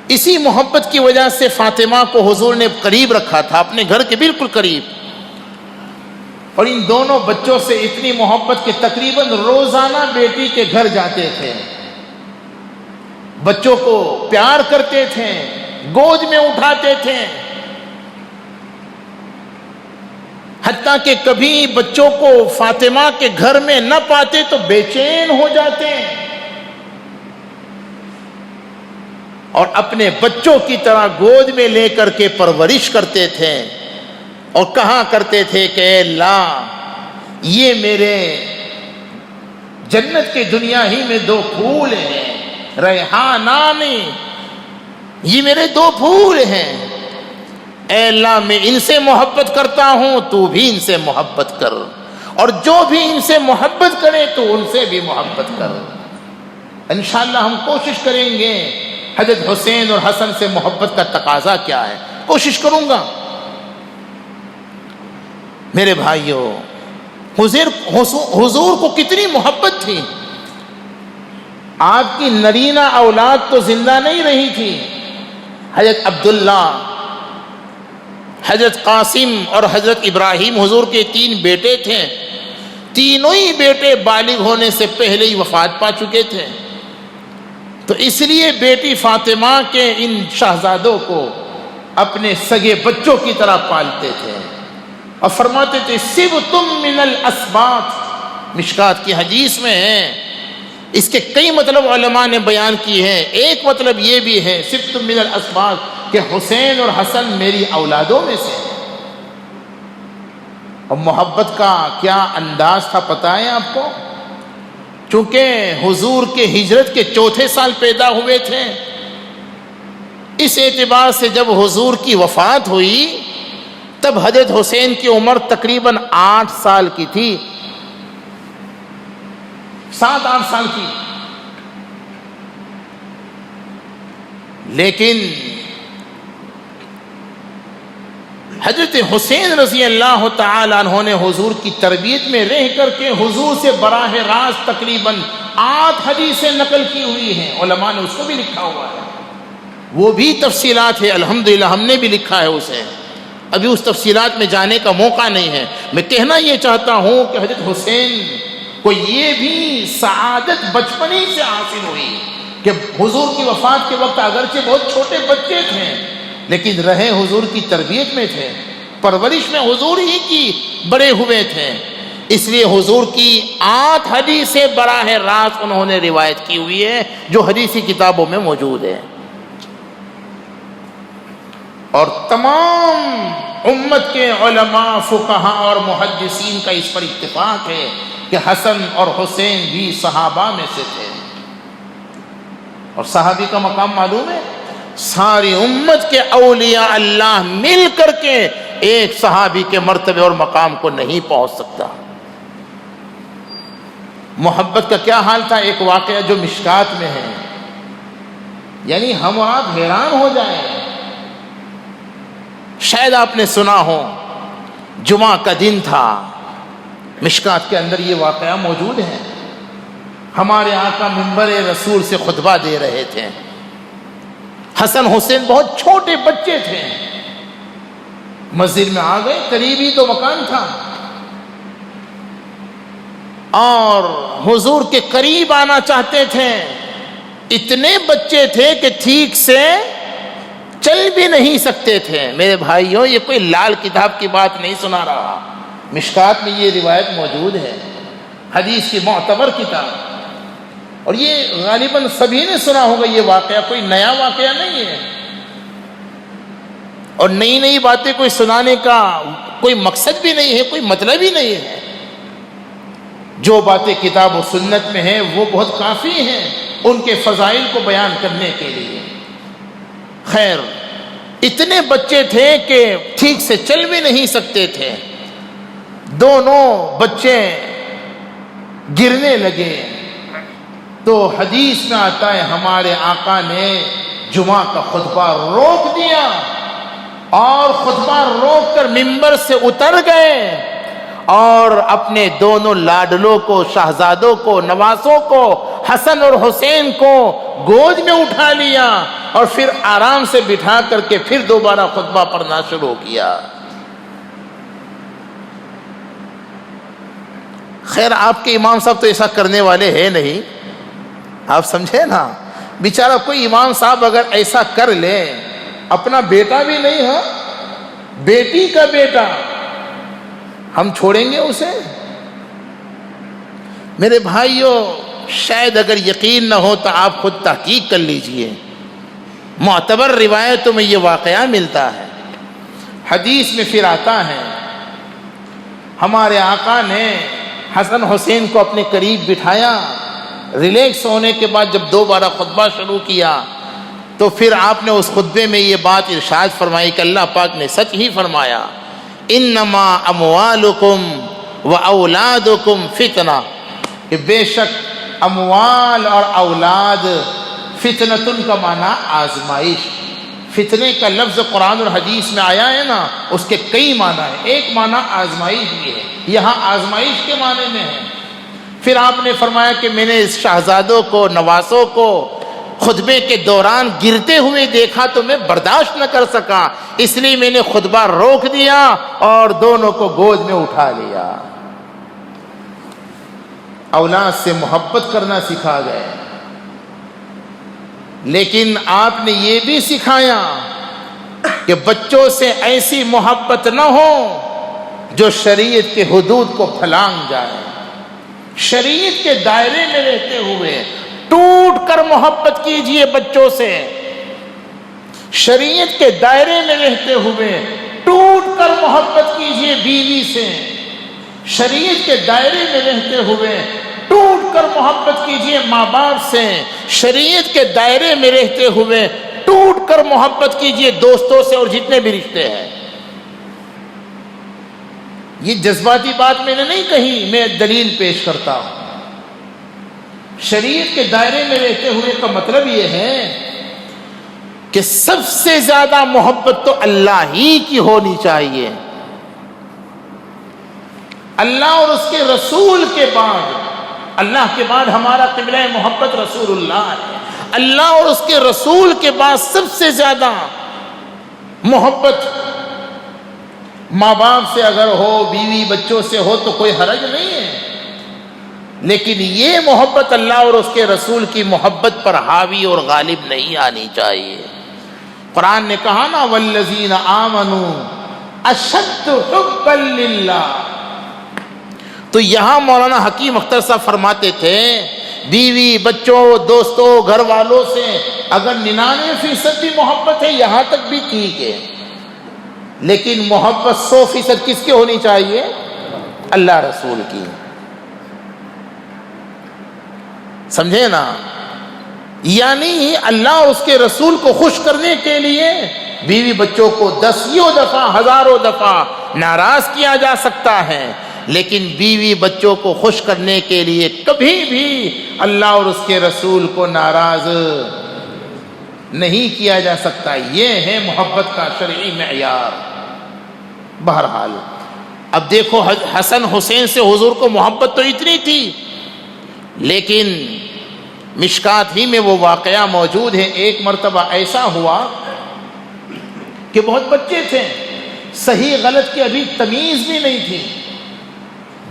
اسی محبت کی وجہ سے فاطمہ کو حضور نے قریب رکھا تھا، اپنے گھر کے بالکل قریب. اور ان دونوں بچوں سے اتنی محبت کہ تقریباً روزانہ بیٹی کے گھر جاتے تھے، بچوں کو پیار کرتے تھے، گود میں اٹھاتے تھے. حتیٰ کہ کبھی بچوں کو فاطمہ کے گھر میں نہ پاتے تو بے چین ہو جاتے اور اپنے بچوں کی طرح گود میں لے کر کے پرورش کرتے تھے اور کہا کرتے تھے کہ اے اللہ، یہ میرے جنت کی دنیا ہی میں 2 پھول ہیں، ریحانانی، یہ میرے 2 پھول ہیں. اے اللہ میں ان سے محبت کرتا ہوں، تو بھی ان سے محبت کر، اور جو بھی ان سے محبت کرے تو ان سے بھی محبت کر۔ انشاءاللہ ہم کوشش کریں گے حضرت حسین اور حسن سے محبت کا تقاضا کیا ہے، کوشش کروں گا۔ میرے بھائیوں، حضور کو کتنی محبت تھی۔ آپ کی نرینہ اولاد تو زندہ نہیں رہی تھی۔ حضرت عبداللہ، حضرت قاسم اور حضرت ابراہیم، حضور کے 3 بیٹے تھے، تینوں ہی بیٹے بالغ ہونے سے پہلے ہی وفات پا چکے تھے۔ تو اس لیے بیٹی فاطمہ کے ان شہزادوں کو اپنے سگے بچوں کی طرح پالتے تھے، اور فرماتے تھے سبتم من الاسباط۔ مشکات کی حدیث میں ہے، اس کے کئی مطلب علماء نے بیان کی ہیں۔ ایک مطلب یہ بھی ہے سبتم من الاسباط کہ حسین اور حسن میری اولادوں میں سے ہیں۔ اور محبت کا کیا انداز تھا پتہ ہے آپ کو؟ چونکہ حضور کے ہجرت کے 4تھے سال پیدا ہوئے تھے، اس اعتبار سے جب حضور کی وفات ہوئی تب حضرت حسین کی عمر تقریباً 8 سال کی تھی، 7-8 سال کی۔ لیکن حضرت حسین رضی اللہ تعالی عنہ نے حضور کی تربیت میں رہ کر کے حضور سے براہ راست تقریباً 8 حدیثیں نقل کی ہوئی ہیں۔ علماء نے اس کو بھی لکھا ہوا ہے، وہ بھی تفصیلات ہے، الحمدللہ ہم نے بھی لکھا ہے اسے، ابھی اس تفصیلات میں جانے کا موقع نہیں ہے۔ میں کہنا یہ چاہتا ہوں کہ حضرت حسین کو یہ بھی سعادت بچپن ہی سے حاصل ہوئی کہ حضور کی وفات کے وقت اگرچہ بہت چھوٹے بچے تھے لیکن رہے حضور کی تربیت میں تھے، پرورش میں حضور ہی کی بڑے ہوئے تھے، اس لیے حضور کی 8 حدیثیں براہ راست انہوں نے روایت کی ہوئی ہے جو حدیثی کتابوں میں موجود ہے۔ اور تمام امت کے علماء، فقہاء اور محدثین کا اس پر اتفاق ہے کہ حسن اور حسین بھی صحابہ میں سے تھے۔ اور صحابی کا مقام معلوم ہے، ساری امت کے اولیاء اللہ مل کر کے ایک صحابی کے مرتبے اور مقام کو نہیں پہنچ سکتا۔ محبت کا کیا حال تھا، ایک واقعہ جو مشکات میں ہے، یعنی ہم اور آپ حیران ہو جائیں۔ شاید آپ نے سنا ہو، جمعہ کا دن تھا، مشکات کے اندر یہ واقعہ موجود ہے۔ ہمارے آقا منبر رسول سے خطبہ دے رہے تھے، حسن حسین بہت چھوٹے بچے تھے، مسجد میں آ گئے، قریبی تو مکان تھا، اور حضور کے قریب آنا چاہتے تھے۔ اتنے بچے تھے کہ ٹھیک سے چل بھی نہیں سکتے تھے۔ میرے بھائیوں، یہ کوئی لال کتاب کی بات نہیں سنا رہا، مشکات میں یہ روایت موجود ہے، حدیث کی معتبر کتاب، اور یہ غالباً سبھی نے سنا ہوگا۔ یہ واقعہ کوئی نیا واقعہ نہیں ہے، اور نئی نئی باتیں کوئی سنانے کا کوئی مقصد بھی نہیں ہے، کوئی مطلب ہی نہیں ہے۔ جو باتیں کتاب و سنت میں ہیں وہ بہت کافی ہیں ان کے فضائل کو بیان کرنے کے لیے۔ خیر، اتنے بچے تھے کہ ٹھیک سے چل بھی نہیں سکتے تھے، دونوں بچے گرنے لگے۔ تو حدیث میں آتا ہے ہمارے آقا نے جمعہ کا خطبہ روک دیا، اور خطبہ روک کر منبر سے اتر گئے، اور اپنے دونوں لاڈلوں کو، شہزادوں کو، نواسوں کو، حسن اور حسین کو گود میں اٹھا لیا، اور پھر آرام سے بٹھا کر کے پھر دوبارہ خطبہ پڑھنا شروع کیا۔ خیر، آپ کے امام صاحب تو ایسا کرنے والے ہیں نہیں، آپ سمجھے نا، بیچارہ کوئی امام صاحب اگر ایسا کر لے، اپنا بیٹا بھی نہیں ہے، بیٹی کا بیٹا، ہم چھوڑیں گے اسے؟ میرے بھائیوں، شاید اگر یقین نہ ہو تو آپ خود تحقیق کر لیجئے، معتبر روایتوں میں یہ واقعہ ملتا ہے۔ حدیث میں پھر آتا ہے ہمارے آقا نے حسن حسین کو اپنے قریب بٹھایا، ریلیکس ہونے کے بعد جب دوبارہ خطبہ شروع کیا تو پھر آپ نے اس خطبے میں یہ بات ارشاد فرمائی کہ اللہ پاک نے سچ ہی فرمایا، انما اموالکم و اولادکم فتنہ، کہ بے شک اموال اور اولاد فتنتن کا معنی آزمائش۔ فتنے کا لفظ قرآن اور حدیث میں آیا ہے نا، اس کے کئی معنی ہیں، ایک معنی آزمائش بھی ہے، یہاں آزمائش کے معنی میں ہے۔ پھر آپ نے فرمایا کہ میں نے اس شہزادوں کو، نواسوں کو خطبے کے دوران گرتے ہوئے دیکھا تو میں برداشت نہ کر سکا، اس لیے میں نے خطبہ روک دیا اور دونوں کو گود میں اٹھا لیا۔ اولاد سے محبت کرنا سکھا گئے، لیکن آپ نے یہ بھی سکھایا کہ بچوں سے ایسی محبت نہ ہو جو شریعت کے حدود کو پھلانگ جائے، شریعت کے دائرے میں رہتے ہوئے ٹوٹ کر محبت کیجئے بچوں سے، شریعت کے دائرے میں رہتے ہوئے ٹوٹ کر محبت کیجئے بیوی سے، شریعت کے دائرے میں رہتے ہوئے ٹوٹ کر محبت کیجئے ماں باپ سے، شریعت کے دائرے میں رہتے ہوئے ٹوٹ کر محبت کیجئے دوستوں سے اور جتنے بھی رشتے ہیں۔ یہ جذباتی بات میں نے نہیں کہی، میں دلیل پیش کرتا ہوں۔ شریعت کے دائرے میں رہتے ہوئے کا مطلب یہ ہے کہ سب سے زیادہ محبت تو اللہ ہی کی ہونی چاہیے، اللہ اور اس کے رسول کے بعد، اللہ کے بعد ہمارا قبلہ محبت رسول اللہ ہے، اللہ اور اس کے رسول کے بعد سب سے زیادہ محبت ماں باپ سے اگر ہو، بیوی بچوں سے ہو تو کوئی حرج نہیں ہے، لیکن یہ محبت اللہ اور اس کے رسول کی محبت پر حاوی اور غالب نہیں آنی چاہیے۔ قرآن نے کہا نا والذین آمنوا اشد حبا للہ، تو یہاں مولانا حکیم اختر صاحب فرماتے تھے بیوی بچوں دوستوں گھر والوں سے اگر 99% بھی محبت ہے یہاں تک بھی ٹھیک ہے، لیکن محبت 100% کس کی ہونی چاہیے؟ اللہ رسول کی۔ سمجھے نا؟ یعنی اللہ اور اس کے رسول کو خوش کرنے کے لیے بیوی بچوں کو 10 دفعہ 1000 دفعہ ناراض کیا جا سکتا ہے، لیکن بیوی بچوں کو خوش کرنے کے لیے کبھی بھی اللہ اور اس کے رسول کو ناراض نہیں کیا جا سکتا۔ یہ ہے محبت کا شرعی معیار۔ بہرحال اب دیکھو حسن حسین سے حضور کو محبت تو اتنی تھی، لیکن مشکات ہی میں وہ واقعہ موجود ہے۔ ایک مرتبہ ایسا ہوا کہ بہت بچے تھے، صحیح غلط کی ابھی تمیز بھی نہیں تھی،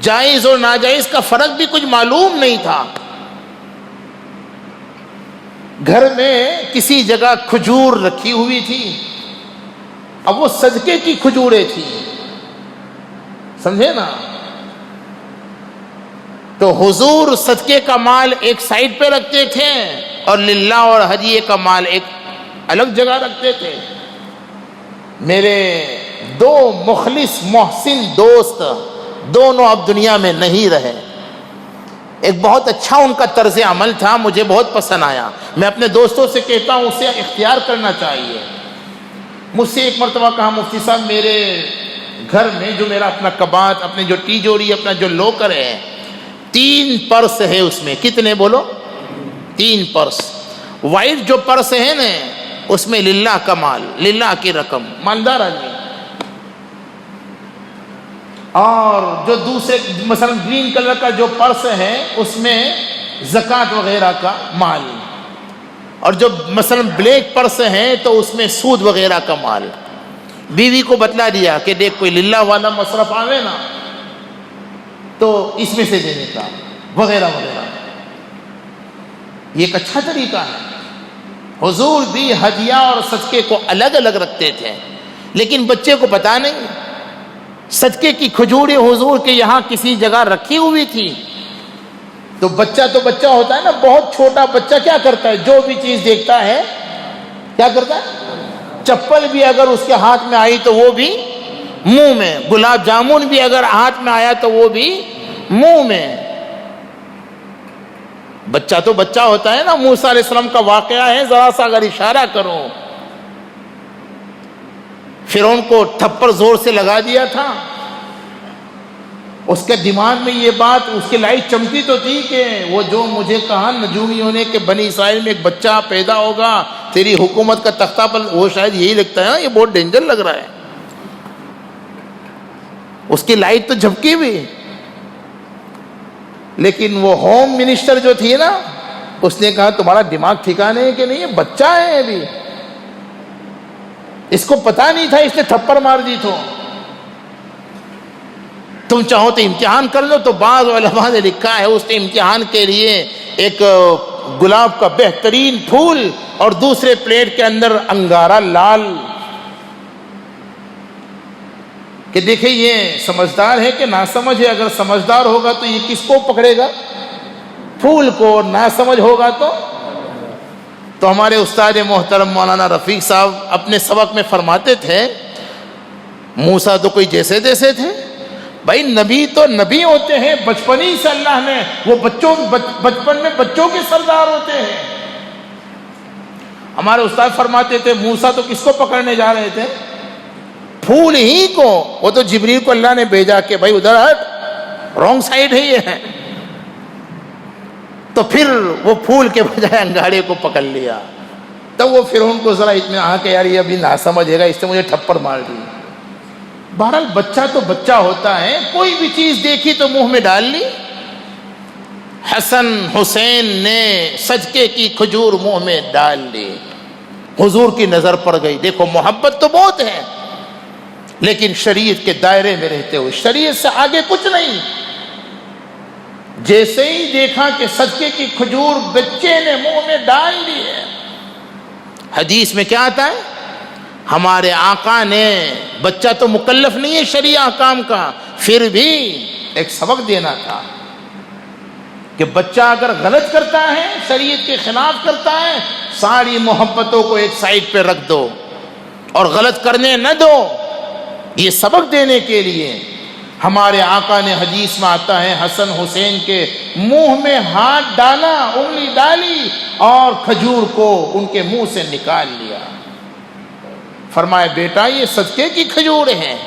جائز اور ناجائز کا فرق بھی کچھ معلوم نہیں تھا۔ گھر میں کسی جگہ کھجور رکھی ہوئی تھی، اب وہ صدقے کی کھجوریں تھی، سمجھے نا؟ تو حضور صدقے کا مال ایک سائڈ پہ رکھتے تھے اور للہ اور ہدیے کا مال ایک الگ جگہ رکھتے تھے۔ میرے 2 مخلص محسن دوست دونوں اب دنیا میں نہیں رہے۔ ایک بہت اچھا ان کا طرز عمل تھا، مجھے بہت پسند آیا، میں اپنے دوستوں سے کہتا ہوں اسے اختیار کرنا چاہیے۔ مجھ سے ایک مرتبہ کہا مفتی صاحب میرے گھر میں جو میرا اپنا کباط، اپنے جو تیجوری، اپنا جو لوکر ہے 3 پرس ہے، اس میں کتنے بولو؟ 3 پرس۔ وائٹ جو پرس ہے نا اس میں للہ کا مال، للہ کی رقم، مالدار آدمی، اور جو دوسرے مثلا گرین کلر کا جو پرس ہے اس میں زکوٰۃ وغیرہ کا مال، اور جو مثلا بلیک پرس ہے تو اس میں سود وغیرہ کا مال۔ بیوی کو بتلا دیا کہ دیکھ کوئی للہ والا مصرف آوے نا تو اس میں سے دینے کا وغیرہ وغیرہ۔ یہ ایک اچھا طریقہ ہے۔ حضور بھی ہدیہ اور صدقے کو الگ الگ رکھتے تھے، لیکن بچے کو پتا نہیں، صدقے کی کھجوریں حضور کے یہاں کسی جگہ رکھی ہوئی تھی، تو بچہ ہوتا ہے نا، بہت چھوٹا بچہ کیا کرتا ہے، جو بھی چیز دیکھتا ہے کیا کرتا ہے، چپل بھی اگر اس کے ہاتھ میں آئی تو وہ بھی منہ میں، گلاب جامن بھی اگر ہاتھ میں آیا تو وہ بھی منہ میں۔ بچہ تو بچہ ہوتا ہے نا. موسیٰ علیہ السلام کا واقعہ ہے, ذرا سا اگر اشارہ کرو, فرعون کو تھپڑ زور سے لگا دیا تھا, اس کے دماغ میں یہ بات, اس کی لائٹ چمکی تو تھی کہ وہ جو مجھے کہا نجومیوں نے کہ بنی اسرائیل میں ایک بچہ پیدا ہوگا, تیری حکومت کا تختہ پر, وہ شاید یہی لگتا ہے نا, یہ بہت ڈینجر لگ رہا ہے. اس کی لائٹ تو جھپکی بھی, لیکن وہ ہوم منسٹر جو تھی نا, اس نے کہا تمہارا دماغ ٹھکانے ہے کہ نہیں, یہ بچہ ہے ابھی, اس کو پتا نہیں تھا, اس نے تھپڑ مار دی. تو تم چاہو تو امتحان کر لو. تو بعض علماء نے لکھا ہے اس نے امتحان کے لیے ایک گلاب کا بہترین پھول اور دوسرے پلیٹ کے اندر انگارا لال, کہ دیکھیں یہ سمجھدار ہے کہ ناسمجھ ہے. اگر سمجھدار ہوگا تو یہ کس کو پکڑے گا, پھول کو. ناسمجھ ہوگا تو ہمارے استاد محترم مولانا رفیق صاحب اپنے سبق میں فرماتے تھے, موسیٰ تو کوئی جیسے تیسے تھے بھائی, نبی تو نبی ہوتے ہیں, بچپن ہی سے اللہ نے وہ بچپن میں بچوں کے سردار ہوتے ہیں. ہمارے استاد فرماتے تھے موسیٰ تو کس کو پکڑنے جا رہے تھے, پھول ہی کو. وہ تو جبریل کو اللہ نے بھیجا کہ بھائی ادھر ہٹ, رانگ سائڈ ہے یہ ہے. تو پھر وہ پھول کے بجائے انگارے کو پکڑ لیا. تب وہ فرعون کو ذرا اطمینان کہ یار یہ ابھی ناسمجھ ہے گا, اس نے مجھے تھپڑ مار دی. بہرحال بچہ تو بچہ ہوتا ہے, کوئی بھی چیز دیکھی تو منہ میں ڈال لی. حسن حسین نے صدقے کی کھجور منہ میں ڈال لی, حضور کی نظر پڑ گئی. دیکھو محبت تو بہت ہے, لیکن شریعت کے دائرے میں رہتے ہوئے, شریعت سے آگے کچھ نہیں. جیسے ہی دیکھا کہ صدقے کی کھجور بچے نے منہ میں ڈال لی ہے. حدیث میں کیا آتا ہے, ہمارے آقا نے, بچہ تو مکلف نہیں ہے شرعی احکام کا, پھر بھی ایک سبق دینا تھا کہ بچہ اگر غلط کرتا ہے, شریعت کے خلاف کرتا ہے, ساری محبتوں کو ایک سائڈ پہ رکھ دو اور غلط کرنے نہ دو. یہ سبق دینے کے لیے ہمارے آقا نے, حدیث میں آتا ہے, حسن حسین کے منہ میں ہاتھ ڈالا, انگلی ڈالی اور کھجور کو ان کے منہ سے نکال لیا. فرمایا بیٹا یہ صدقے کی کھجور ہیں,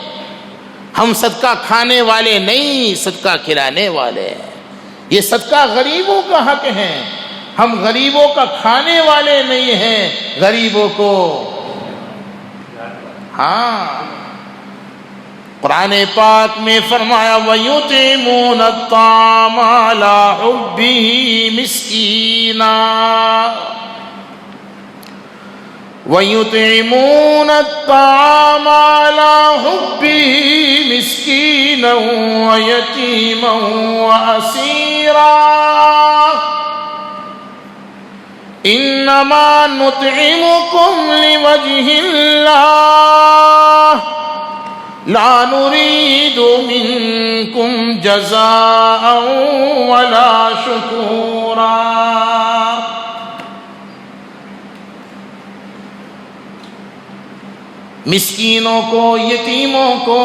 ہم صدقہ کھانے والے نہیں, صدقہ کھلانے والے ہیں. یہ صدقہ غریبوں کا حق ہے, ہم غریبوں کا کھانے والے نہیں ہیں, غریبوں کو. ہاں قرآن پاک میں فرمایا وَيُطْعِمُونَ الطَّعَامَ عَلَىٰ حُبِّهِ مِسْكِينًا وَيُطْعِمُونَ الطَّعَامَ عَلَىٰ حُبِّهِ مِسْكِينًا وَيَتِيمًا وَأَسِيرًا إِنَّمَا نُطْعِمُكُمْ لِوَجْهِ اللَّهِ لا نريد منكم جزاء ولا شكورا. مسکینوں کو, یتیموں کو,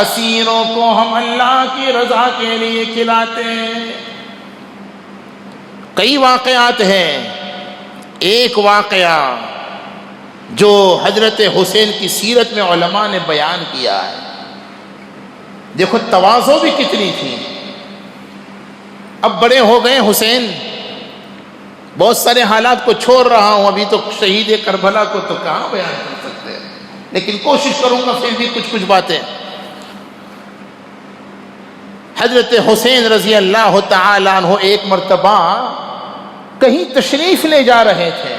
اسیروں کو ہم اللہ کی رضا کے لیے کھلاتے ہیں. کئی واقعات ہیں. ایک واقعہ جو حضرت حسین کی سیرت میں علماء نے بیان کیا ہے, دیکھو تواضع بھی کتنی تھی. اب بڑے ہو گئے حسین, بہت سارے حالات کو چھوڑ رہا ہوں, ابھی تو شہید کربلا کو تو کہاں بیان کر سکتے, لیکن کوشش کروں گا پھر بھی کچھ باتیں. حضرت حسین رضی اللہ تعالی عنہ ایک مرتبہ کہیں تشریف لے جا رہے تھے.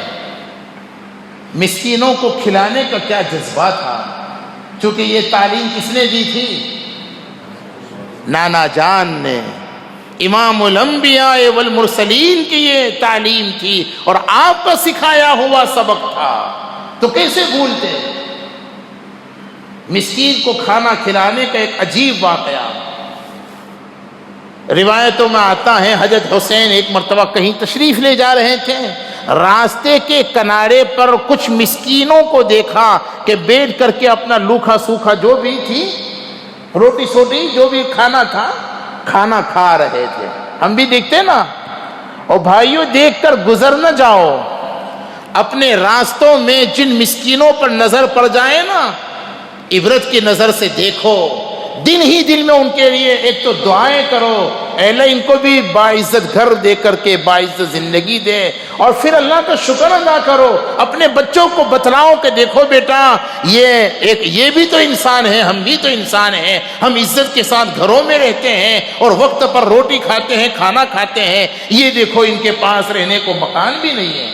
مسکینوں کو کھلانے کا کیا جذبہ تھا, چونکہ یہ تعلیم کس نے دی تھی, نانا جان نے, امام الانبیاء والمرسلین کی یہ تعلیم تھی اور آپ کا سکھایا ہوا سبق تھا, تو کیسے بھولتے. مسکین کو کھانا کھلانے کا ایک عجیب واقعہ روایتوں میں آتا ہے. حضرت حسین ایک مرتبہ کہیں تشریف لے جا رہے تھے, راستے کے کنارے پر کچھ مسکینوں کو دیکھا کہ بیٹھ کر کے اپنا لوکھا سوکھا جو بھی تھی, روٹی سوٹی جو بھی کھانا تھا, کھانا کھا رہے تھے. ہم بھی دیکھتے نا, اور بھائیوں دیکھ کر گزر نہ جاؤ، اپنے راستوں میں جن مسکینوں پر نظر پڑ جائے نا، عبرت کی نظر سے دیکھو، دن ہی دل میں ان کے لیے ایک تو دعائیں کرو، اے اللہ ان کو بھی باعزت گھر دے کر کے باعزت زندگی دے، اور پھر اللہ کا شکر ادا کرو، اپنے بچوں کو بتلاؤ کہ دیکھو بیٹا یہ بھی تو انسان ہے، ہم بھی تو انسان ہیں، ہم عزت کے ساتھ گھروں میں رہتے ہیں اور وقت پر روٹی کھاتے ہیں، کھانا کھاتے ہیں، یہ دیکھو ان کے پاس رہنے کو مکان بھی نہیں ہے۔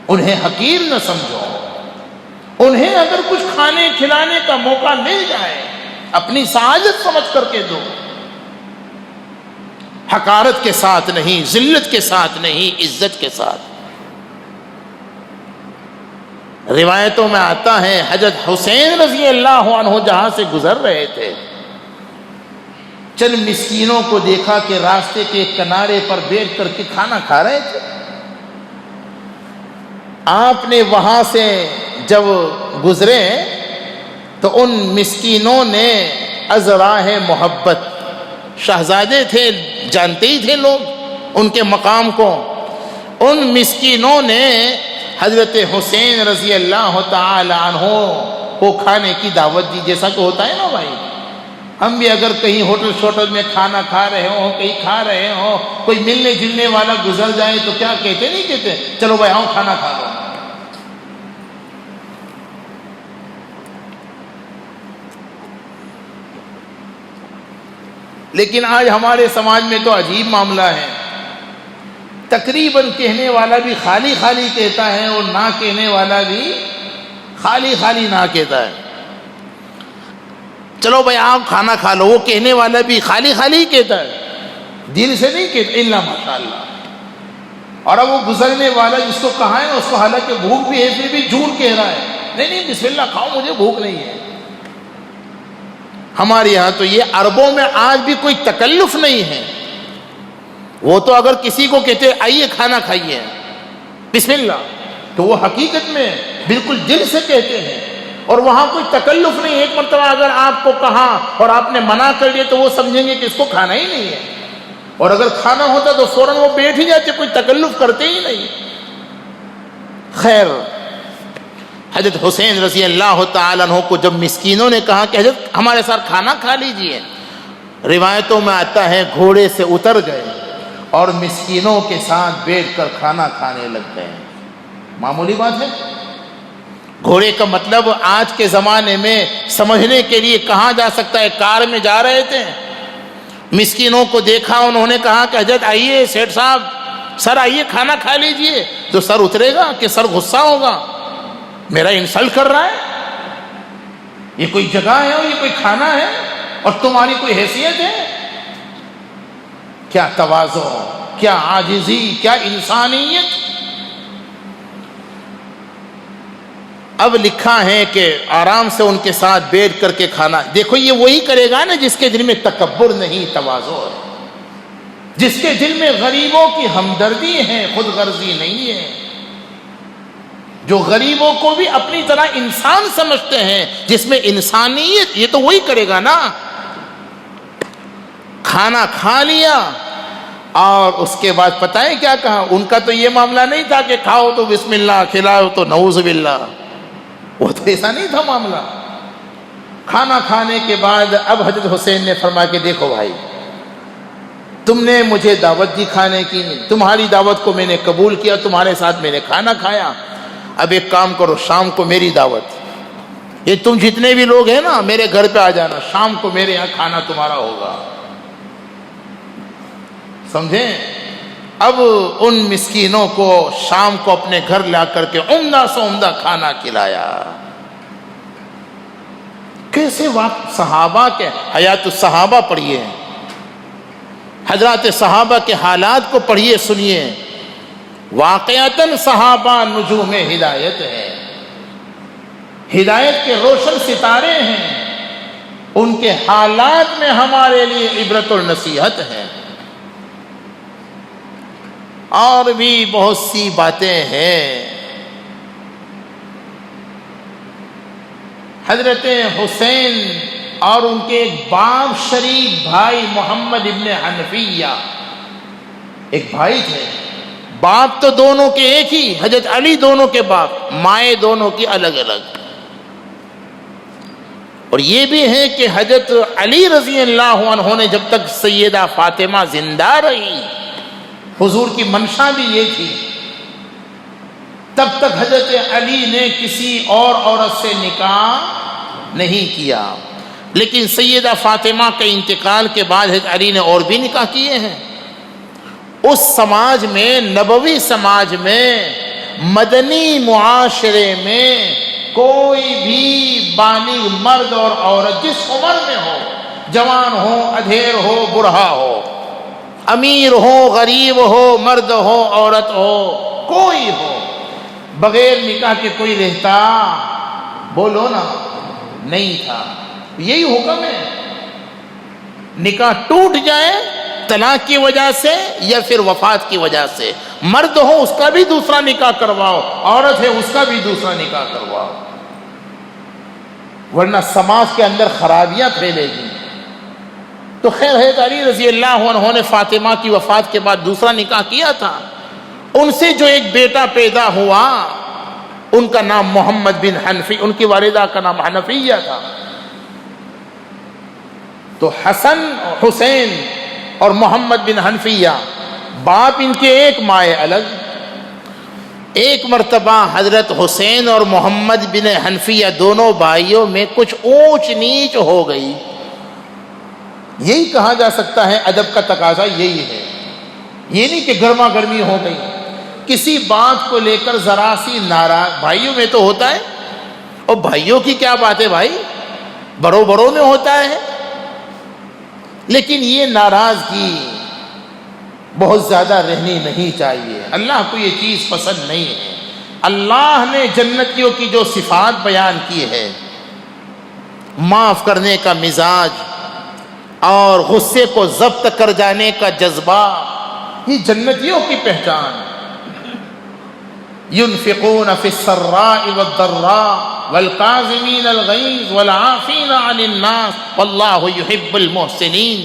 انہیں حقیر نہ سمجھو، انہیں اگر کچھ کھانے کھلانے کا موقع مل جائے اپنی سعادت سمجھ کر کے دو، حقارت کے ساتھ نہیں، ذلت کے ساتھ نہیں، عزت کے ساتھ۔ روایتوں میں آتا ہے حضرت حسین رضی اللہ عنہ جہاں سے گزر رہے تھے، چند مسکینوں کو دیکھا کہ راستے کے کنارے پر بیٹھ کر کے کھانا کھا رہے تھے۔ آپ نے وہاں سے جب گزرے تو ان مسکینوں نے از راہ محبت، شہزادے تھے، جانتے ہی تھے لوگ ان کے مقام کو، ان مسکینوں نے حضرت حسین رضی اللہ تعالی عنہ کو کھانے کی دعوت دی۔ جیسا کہ ہوتا ہے نا بھائی، ہم بھی اگر کہیں ہوٹل شوٹل میں کھانا کھا رہے ہوں، کہیں کھا رہے ہوں، کوئی ملنے جلنے والا گزر جائے تو کیا کہتے؟ نہیں کہتے چلو بھائی آؤ کھانا کھا لو۔ لیکن آج ہمارے سماج میں تو عجیب معاملہ ہے، تقریباً کہنے والا بھی خالی خالی کہتا ہے اور نہ کہنے والا بھی خالی خالی نہ کہتا ہے۔ چلو بھائی آپ کھانا کھا لو، وہ کہنے والا بھی خالی خالی کہتا ہے، دل سے نہیں کہتا الا ماشاء اللہ۔ اور اب وہ گزرنے والا جس کو کہا ہے اس کو حالانکہ بھوک بھی ہے پھر بھی جھوٹ کہہ رہا ہے، نہیں بسم اللہ کھاؤ مجھے بھوک نہیں ہے۔ ہمارے یہاں تو یہ عربوں میں آج بھی کوئی تکلف نہیں ہے، وہ تو اگر کسی کو کہتے آئیے کھانا کھائیے بسم اللہ تو وہ حقیقت میں بالکل دل سے کہتے ہیں، اور وہاں کوئی تکلف نہیں۔ ایک مرتبہ اگر آپ کو کہا اور آپ نے منع کر دیا تو وہ سمجھیں گے کہ اس کو کھانا ہی نہیں ہے، اور اگر کھانا ہوتا تو فوراً وہ بیٹھ ہی جاتے، کوئی تکلف کرتے ہی نہیں۔ خیر، حضرت حسین رضی اللہ تعالیٰ عنہ کو جب مسکینوں نے کہا کہ حضرت ہمارے ساتھ کھانا کھا لیجئے، روایتوں میں آتا ہے گھوڑے سے اتر گئے اور مسکینوں کے ساتھ بیٹھ کر کھانا کھانے لگ گئے۔ معمولی بات ہے، گھوڑے کا مطلب آج کے زمانے میں سمجھنے کے لیے کہا جا سکتا ہے، کار میں جا رہے تھے، مسکینوں کو دیکھا، انہوں نے کہا کہ حضرت آئیے سیٹھ صاحب، سر آئیے کھانا کھا لیجئے، تو سر اترے گا کہ سر غصہ ہوگا، میرا انسلٹ کر رہا ہے، یہ کوئی جگہ ہے اور یہ کوئی کھانا ہے اور تمہاری کوئی حیثیت ہے؟ کیا تواضع، کیا عاجزی، کیا انسانیت۔ اب لکھا ہے کہ آرام سے ان کے ساتھ بیٹھ کر کے کھانا، دیکھو یہ وہی کرے گا نا جس کے دل میں تکبر نہیں، تواضع ہے، جس کے دل میں غریبوں کی ہمدردی ہے، خود غرضی نہیں ہے، جو غریبوں کو بھی اپنی طرح انسان سمجھتے ہیں، جس میں انسانیت، یہ تو وہی کرے گا نا۔ کھانا کھا لیا اور اس کے بعد پتہ ہے کیا کہا؟ ان کا تو یہ معاملہ نہیں تھا کہ کھاؤ تو بسم اللہ، کھلاؤ تو نعوذ باللہ، وہ تو ایسا نہیں تھا معاملہ۔ کھانا کھانے کے بعد اب حضرت حسین نے فرمایا کہ دیکھو بھائی، تم نے مجھے دعوت دی کھانے کی، تمہاری دعوت کو میں نے قبول کیا، تمہارے ساتھ میں نے کھانا کھایا، اب ایک کام کرو، شام کو میری دعوت، یہ تم جتنے بھی لوگ ہیں نا میرے گھر پہ آ جانا، شام کو میرے یہاں کھانا تمہارا ہوگا، سمجھیں؟ اب ان مسکینوں کو شام کو اپنے گھر لا کر کے عمدہ سے عمدہ کھانا کھلایا۔ کیسے وقت صحابہ کے حیات الصحابہ پڑھیے، حضرات صحابہ کے حالات کو پڑھیے، سنیے، واقعتاً صحابہ نجوم ہدایت ہے، ہدایت کے روشن ستارے ہیں، ان کے حالات میں ہمارے لیے عبرت اور نصیحت ہے۔ اور بھی بہت سی باتیں ہیں۔ حضرت حسین اور ان کے ایک باپ شریف بھائی محمد ابن حنفیہ، ایک بھائی تھے، باپ تو دونوں کے ایک ہی، حضرت علی دونوں کے باپ، مائیں دونوں کی الگ الگ۔ اور یہ بھی ہے کہ حضرت علی رضی اللہ عنہ نے جب تک سیدہ فاطمہ زندہ رہی، حضور کی منشا بھی یہ تھی، تب تک حضرت علی نے کسی اور عورت سے نکاح نہیں کیا، لیکن سیدہ فاطمہ کے انتقال کے بعد حضرت علی نے اور بھی نکاح کیے ہیں۔ اس سماج میں، نبوی سماج میں، مدنی معاشرے میں کوئی بھی بالغ مرد اور عورت جس عمر میں ہو، جوان ہو، ادھیڑ ہو، بوڑھا ہو، امیر ہو، غریب ہو، مرد ہو، عورت ہو، کوئی ہو، بغیر نکاح کے کوئی رہتا، بولو نا، نہیں تھا۔ یہی حکم ہے، نکاح ٹوٹ جائے طلاق کی وجہ سے یا پھر وفات کی وجہ سے، مرد ہو اس کا بھی دوسرا نکاح کرواؤ، عورت ہے اس کا بھی دوسرا نکاح کرواؤ، ورنہ سماج کے اندر خرابیاں پھیلے گی۔ تو خیر حضرت علی رضی اللہ عنہ نے فاطمہ کی وفات کے بعد دوسرا نکاح کیا تھا، ان سے جو ایک بیٹا پیدا ہوا ان کا نام محمد بن حنفی، ان کی والدہ کا نام حنفیہ تھا۔ تو حسن، حسین اور محمد بن حنفیہ باپ ان کے ایک، مائیں الگ۔ ایک مرتبہ حضرت حسین اور محمد بن حنفیہ دونوں بھائیوں میں کچھ اونچ نیچ ہو گئی، یہی کہا جا سکتا ہے، ادب کا تقاضا یہی ہے، یہ نہیں کہ گرما گرمی ہو گئی، کسی بات کو لے کر ذرا سی ناراض، بھائیوں میں تو ہوتا ہے، اور بھائیوں کی کیا بات ہے بھائی، بڑوں بڑوں میں ہوتا ہے، لیکن یہ ناراضگی بہت زیادہ رہنی نہیں چاہیے، اللہ کو یہ چیز پسند نہیں ہے۔ اللہ نے جنتیوں کی جو صفات بیان کی ہے، معاف کرنے کا مزاج اور غصے کو ضبط کر جانے کا جذبہ، یہ جنتیوں کی پہچان۔ ينفقون في السراء والضراء والكاظمين الغيظ والعافين عن الناس والله يحب المحسنين۔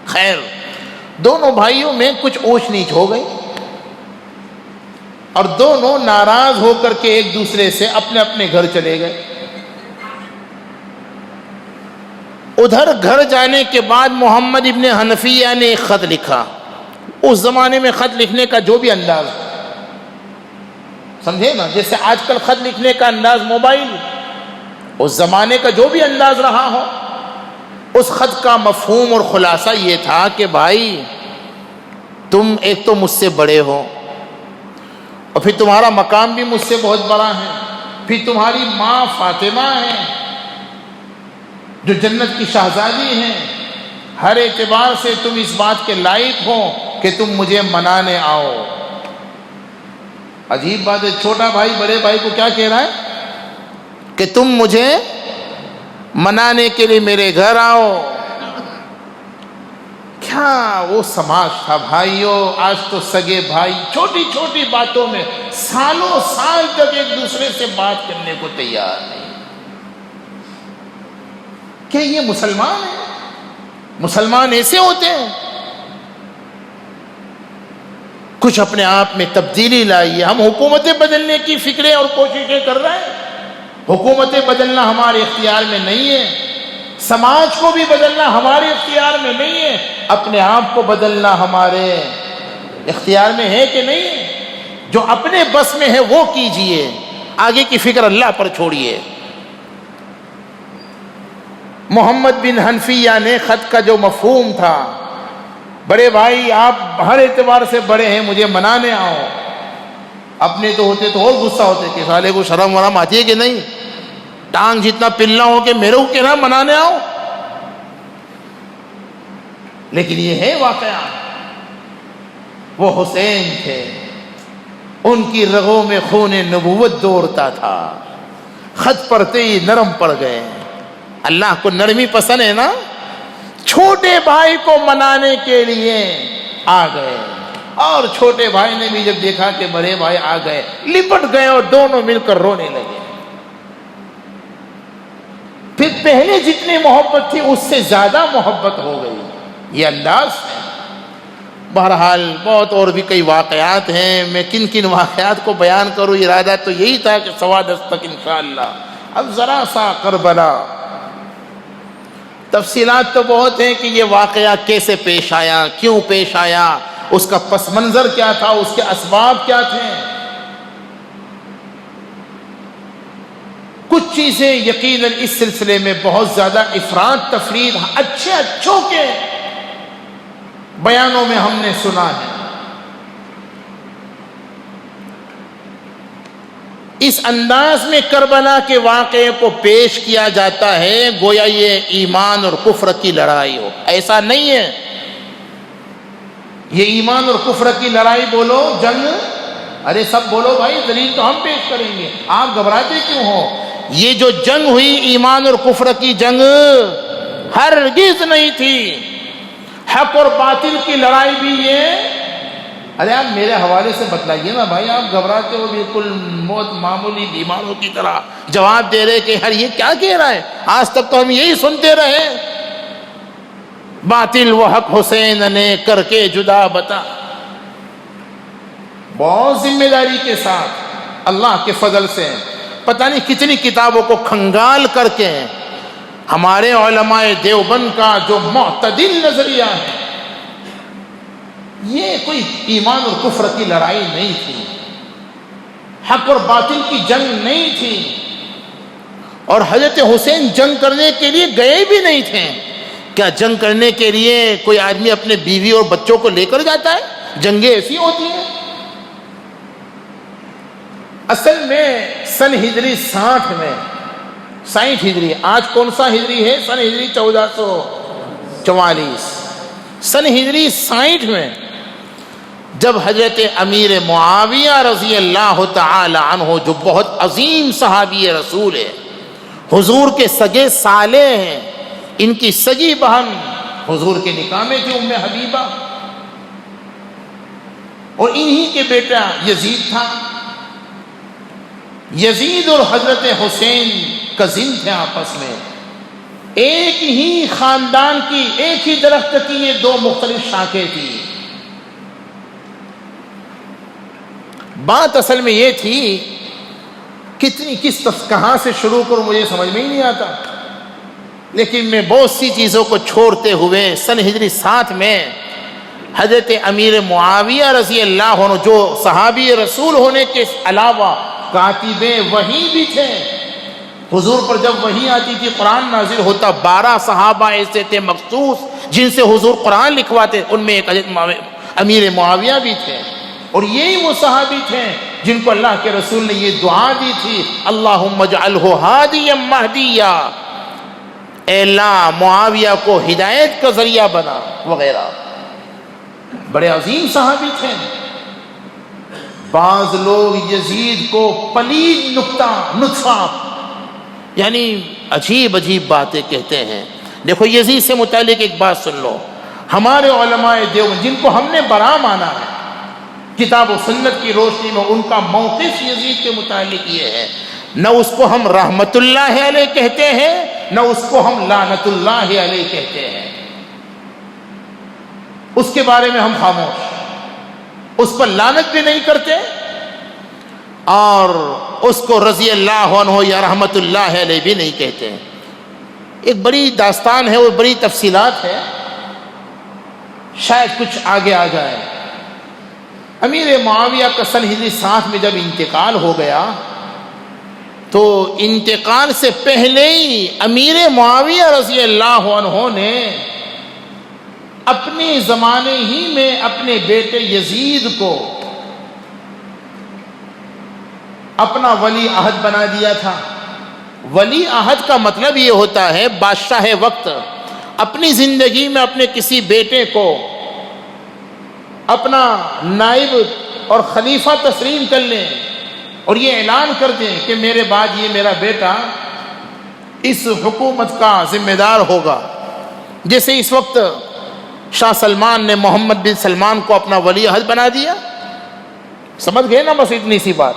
خیر، دونوں بھائیوں میں کچھ اونچ نیچ ہو گئی اور دونوں ناراض ہو کر کے ایک دوسرے سے اپنے اپنے گھر چلے گئے۔ ادھر گھر جانے کے بعد محمد ابن حنفیہ نے ایک خط لکھا، اس زمانے میں خط لکھنے کا جو بھی انداز، سمجھے نا، جیسے آج کل خط لکھنے کا انداز موبائل، اس زمانے کا جو بھی انداز رہا ہو، اس خط کا مفہوم اور خلاصہ یہ تھا کہ بھائی تم ایک تو مجھ سے بڑے ہو، اور پھر تمہارا مقام بھی مجھ سے بہت بڑا ہے، پھر تمہاری ماں فاطمہ ہے جو جنت کی شہزادی ہیں، ہر اعتبار سے تم اس بات کے لائق ہو کہ تم مجھے منانے آؤ۔ عجیب بات ہے، چھوٹا بھائی بڑے بھائی کو کیا کہہ رہا ہے کہ تم مجھے منانے کے لیے میرے گھر آؤ۔ کیا وہ سماج تھا بھائیوں، آج تو سگے بھائی چھوٹی چھوٹی باتوں میں سالوں سال تک ایک دوسرے سے بات کرنے کو تیار نہیں۔ کیا یہ مسلمان ہیں؟ مسلمان ایسے ہوتے ہیں؟ کچھ اپنے آپ میں تبدیلی لائیے۔ ہم حکومتیں بدلنے کی فکریں اور کوششیں کر رہے ہیں، حکومتیں بدلنا ہمارے اختیار میں نہیں ہے، سماج کو بھی بدلنا ہمارے اختیار میں نہیں ہے، اپنے آپ کو بدلنا ہمارے اختیار میں ہے کہ نہیں ہے؟ جو اپنے بس میں ہے وہ کیجئے، آگے کی فکر اللہ پر چھوڑیے۔ محمد بن حنفیہ نے خط کا جو مفہوم تھا، بڑے بھائی آپ ہر اعتبار سے بڑے ہیں، مجھے منانے آؤ، اپنے تو ہوتے تو اور غصہ ہوتے کہ سالے کو شرم ورم آتی ہے کہ نہیں، ٹانگ جتنا پلنا ہو کہ میرے کو کہنا منانے آؤ۔ لیکن یہ ہے واقعہ، وہ حسین تھے، ان کی رگوں میں خون نبوت دوڑتا تھا، خط پڑھتے ہی نرم پڑ گئے۔ اللہ کو نرمی پسند ہے نا، چھوٹے بھائی کو منانے کے لیے آ گئے، اور چھوٹے بھائی نے بھی جب دیکھا کہ بڑے بھائی آ گئے، لپٹ گئے اور دونوں مل کر رونے لگے۔ پھر پہلے جتنی محبت تھی اس سے زیادہ محبت ہو گئی، یہ انداز ہے۔ بہرحال بہت اور بھی کئی واقعات ہیں، میں کن کن واقعات کو بیان کروں، ارادہ تو یہی تھا کہ سوادس تک انشاءاللہ۔ اب ذرا سا کربلا، تفصیلات تو بہت ہیں کہ یہ واقعہ کیسے پیش آیا، کیوں پیش آیا، اس کا پس منظر کیا تھا، اس کے اسباب کیا تھے۔ کچھ چیزیں یقیناً اس سلسلے میں بہت زیادہ افراد تفرید اچھے اچھوں کے بیانوں میں ہم نے سنا ہے۔ اس انداز میں کربلا کے واقعے کو پیش کیا جاتا ہے گویا یہ ایمان اور کفر کی لڑائی ہو، ایسا نہیں ہے۔ یہ ایمان اور کفر کی لڑائی بولو، جنگ، ارے سب بولو بھائی، دلیل تو ہم پیش کریں گے، آپ گھبراتے کیوں ہو؟ یہ جو جنگ ہوئی ایمان اور کفر کی جنگ ہرگز نہیں تھی۔ حق اور باطل کی لڑائی بھی یہ، ارے آپ میرے حوالے سے بتلائیے نا بھائی، آپ گھبراتے ہو بالکل موت معمولی بیماروں کی طرح جواب دے رہے کہ ہر یہ کیا کہہ رہا ہے، آج تک تو ہم یہی سنتے رہے، باطل و حق حسین نے کر کے جدا بتا۔ بہت ذمہ داری کے ساتھ اللہ کے فضل سے پتہ نہیں کتنی کتابوں کو کھنگال کر کے ہمارے علماء دیوبند کا جو معتدل نظریہ ہے، یہ کوئی ایمان اور کفر کی لڑائی نہیں تھی، حق اور باطل کی جنگ نہیں تھی، اور حضرت حسین جنگ کرنے کے لیے گئے بھی نہیں تھے۔ کیا جنگ کرنے کے لیے کوئی آدمی اپنے بیوی اور بچوں کو لے کر جاتا ہے؟ جنگیں ایسی ہوتی ہیں۔ اصل میں سن ہجری 60 میں، 60 ہجری، آج کون سا ہجری ہے؟ سن ہجری 1444۔ سن ہجری 60 میں جب حضرت امیر معاویہ رضی اللہ تعالی عنہ، جو بہت عظیم صحابی رسول ہے، حضور کے سگے سالے ہیں، ان کی سگی بہن حضور کے نکاح میں تھی، ام حبیبہ، اور انہی کے بیٹا یزید تھا۔ یزید اور حضرت حسین کزن تھے آپس میں، ایک ہی خاندان کی، ایک ہی درخت کی یہ دو مختلف شاخیں تھی۔ بات اصل میں یہ تھی، کہاں سے شروع کروں مجھے سمجھ میں ہی نہیں آتا، لیکن میں بہت سی چیزوں کو چھوڑتے ہوئے سن ہجری 60 میں حضرت امیر معاویہ رضی اللہ عنہ، جو صحابی رسول ہونے کے علاوہ کاتب وحی بھی تھے، حضور پر جب وحی آتی تھی، قرآن نازل ہوتا، 12 صحابہ ایسے تھے مخصوص جن سے حضور قرآن لکھواتے، ان میں ایک حضرت امیر معاویہ بھی تھے، اور یہی وہ صحابی تھے جن کو اللہ کے رسول نے یہ دعا دی تھی، اللہم اجعلہ ہادیا مہدیا، اے اللہ معاویہ کو ہدایت کا ذریعہ بنا، وغیرہ۔ بڑے عظیم صحابی تھے۔ بعض لوگ یزید کو پلید نطفہ یعنی عجیب عجیب باتیں کہتے ہیں۔ دیکھو یزید سے متعلق ایک بات سن لو، ہمارے علماء دیوبند جن کو ہم نے برا مانا ہے کتاب و سنت کی روشنی میں، ان کا موقف یزید کے متعلق یہ ہے، نہ اس کو ہم رحمت اللہ علیہ کہتے ہیں، نہ اس کو ہم لعنت اللہ علیہ کہتے ہیں، اس کے بارے میں ہم خاموش، اس پر لعنت بھی نہیں کرتے، اور اس کو رضی اللہ عنہ یا رحمت اللہ علیہ بھی نہیں کہتے۔ ایک بڑی داستان ہے، وہ بڑی تفصیلات ہے، شاید کچھ آگے آ جائے۔ امیر معاویہ کا سن ہجری 60 میں جب انتقال ہو گیا، تو انتقال سے پہلے ہی امیر معاویہ رضی اللہ عنہ نے اپنے زمانے ہی میں اپنے بیٹے یزید کو اپنا ولی عہد بنا دیا تھا۔ ولی عہد کا مطلب یہ ہوتا ہے بادشاہ وقت اپنی زندگی میں اپنے کسی بیٹے کو اپنا نائب اور خلیفہ تسلیم کر لیں اور یہ اعلان کر دیں کہ میرے بعد یہ میرا بیٹا اس حکومت کا ذمہ دار ہوگا۔ جیسے اس وقت شاہ سلمان نے محمد بن سلمان کو اپنا ولی عہد بنا دیا، سمجھ گئے نا؟ بس اتنی سی بات۔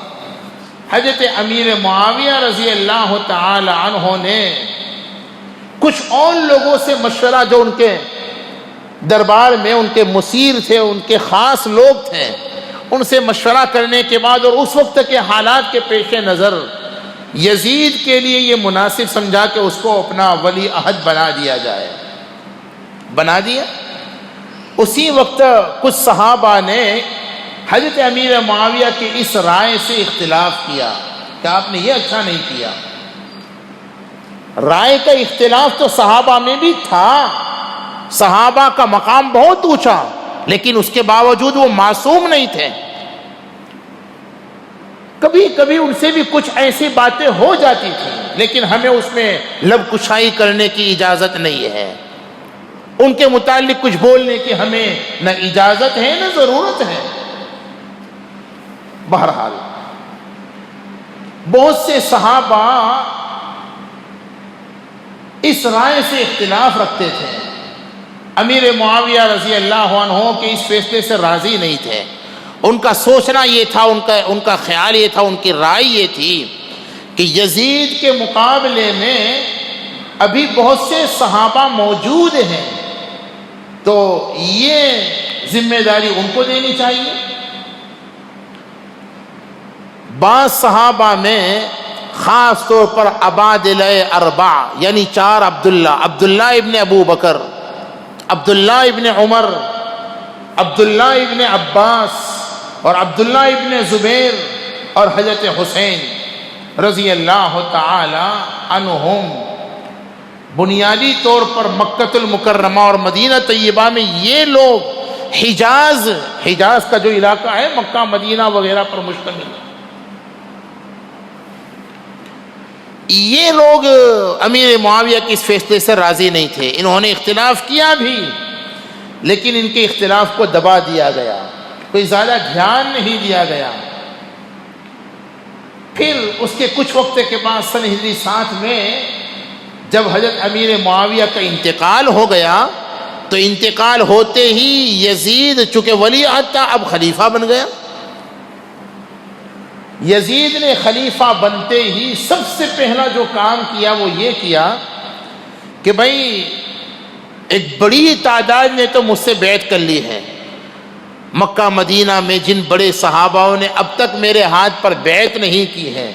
حضرت امیر معاویہ رضی اللہ تعالی عنہ نے کچھ اور لوگوں سے مشورہ، جو ان کے دربار میں ان کے مصیر تھے، ان کے خاص لوگ تھے، ان سے مشورہ کرنے کے بعد اور اس وقت کے حالات کے پیش نظر یزید کے لیے یہ مناسب سمجھا کہ اس کو اپنا ولی عہد بنا دیا جائے. بنا دیا. اسی وقت کچھ صحابہ نے حضرت امیر معاویہ کی اس رائے سے اختلاف کیا کہ آپ نے یہ اچھا نہیں کیا. رائے کا اختلاف تو صحابہ میں بھی تھا، صحابہ کا مقام بہت اونچا، لیکن اس کے باوجود وہ معصوم نہیں تھے. کبھی کبھی ان سے بھی کچھ ایسی باتیں ہو جاتی تھیں، لیکن ہمیں اس میں لب کشائی کرنے کی اجازت نہیں ہے. ان کے متعلق کچھ بولنے کی ہمیں نہ اجازت ہے نہ ضرورت ہے. بہرحال بہت سے صحابہ اس رائے سے اختلاف رکھتے تھے. امیر معاویہ رضی اللہ عنہ کے اس فیصلے سے راضی نہیں تھے. ان کا سوچنا یہ تھا، ان کا خیال یہ تھا، ان کی رائے یہ تھی کہ یزید کے مقابلے میں ابھی بہت سے صحابہ موجود ہیں، تو یہ ذمہ داری ان کو دینی چاہیے. بعض صحابہ میں خاص طور پر عبادلہ اربع یعنی 4 عبداللہ ابن ابو بکر، عبداللہ ابن عمر، عبداللہ ابن عباس اور عبداللہ ابن زبیر اور حضرت حسین رضی اللہ تعالی عنہم، بنیادی طور پر مکہ المکرمہ اور مدینہ طیبہ میں یہ لوگ حجاز کا جو علاقہ ہے مکہ مدینہ وغیرہ پر مشتمل ہے، یہ لوگ امیر معاویہ کے اس فیصلے سے راضی نہیں تھے. انہوں نے اختلاف کیا بھی، لیکن ان کے اختلاف کو دبا دیا گیا، کوئی زیادہ دھیان نہیں دیا گیا. پھر اس کے کچھ وقت کے بعد سن ہجری 7 میں جب حضرت امیر معاویہ کا انتقال ہو گیا تو انتقال ہوتے ہی یزید چونکہ ولی عہد تھا اب خلیفہ بن گیا. یزید نے خلیفہ بنتے ہی سب سے پہلا جو کام کیا وہ یہ کیا کہ بھائی ایک بڑی تعداد نے تو مجھ سے بیعت کر لی ہے، مکہ مدینہ میں جن بڑے صحاباؤں نے اب تک میرے ہاتھ پر بیعت نہیں کی ہے،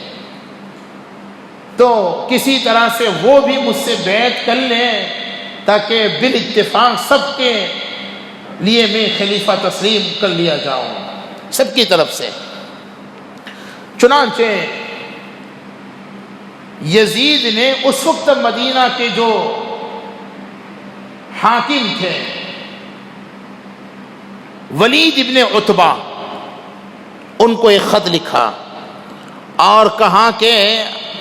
تو کسی طرح سے وہ بھی مجھ سے بیعت کر لیں تاکہ بالاتفاق سب کے لیے میں خلیفہ تسلیم کر لیا جاؤں سب کی طرف سے. چنانچہ یزید نے اس وقت مدینہ کے جو حاکم تھے ولید ابن عتبہ ان کو ایک خط لکھا اور کہا کہ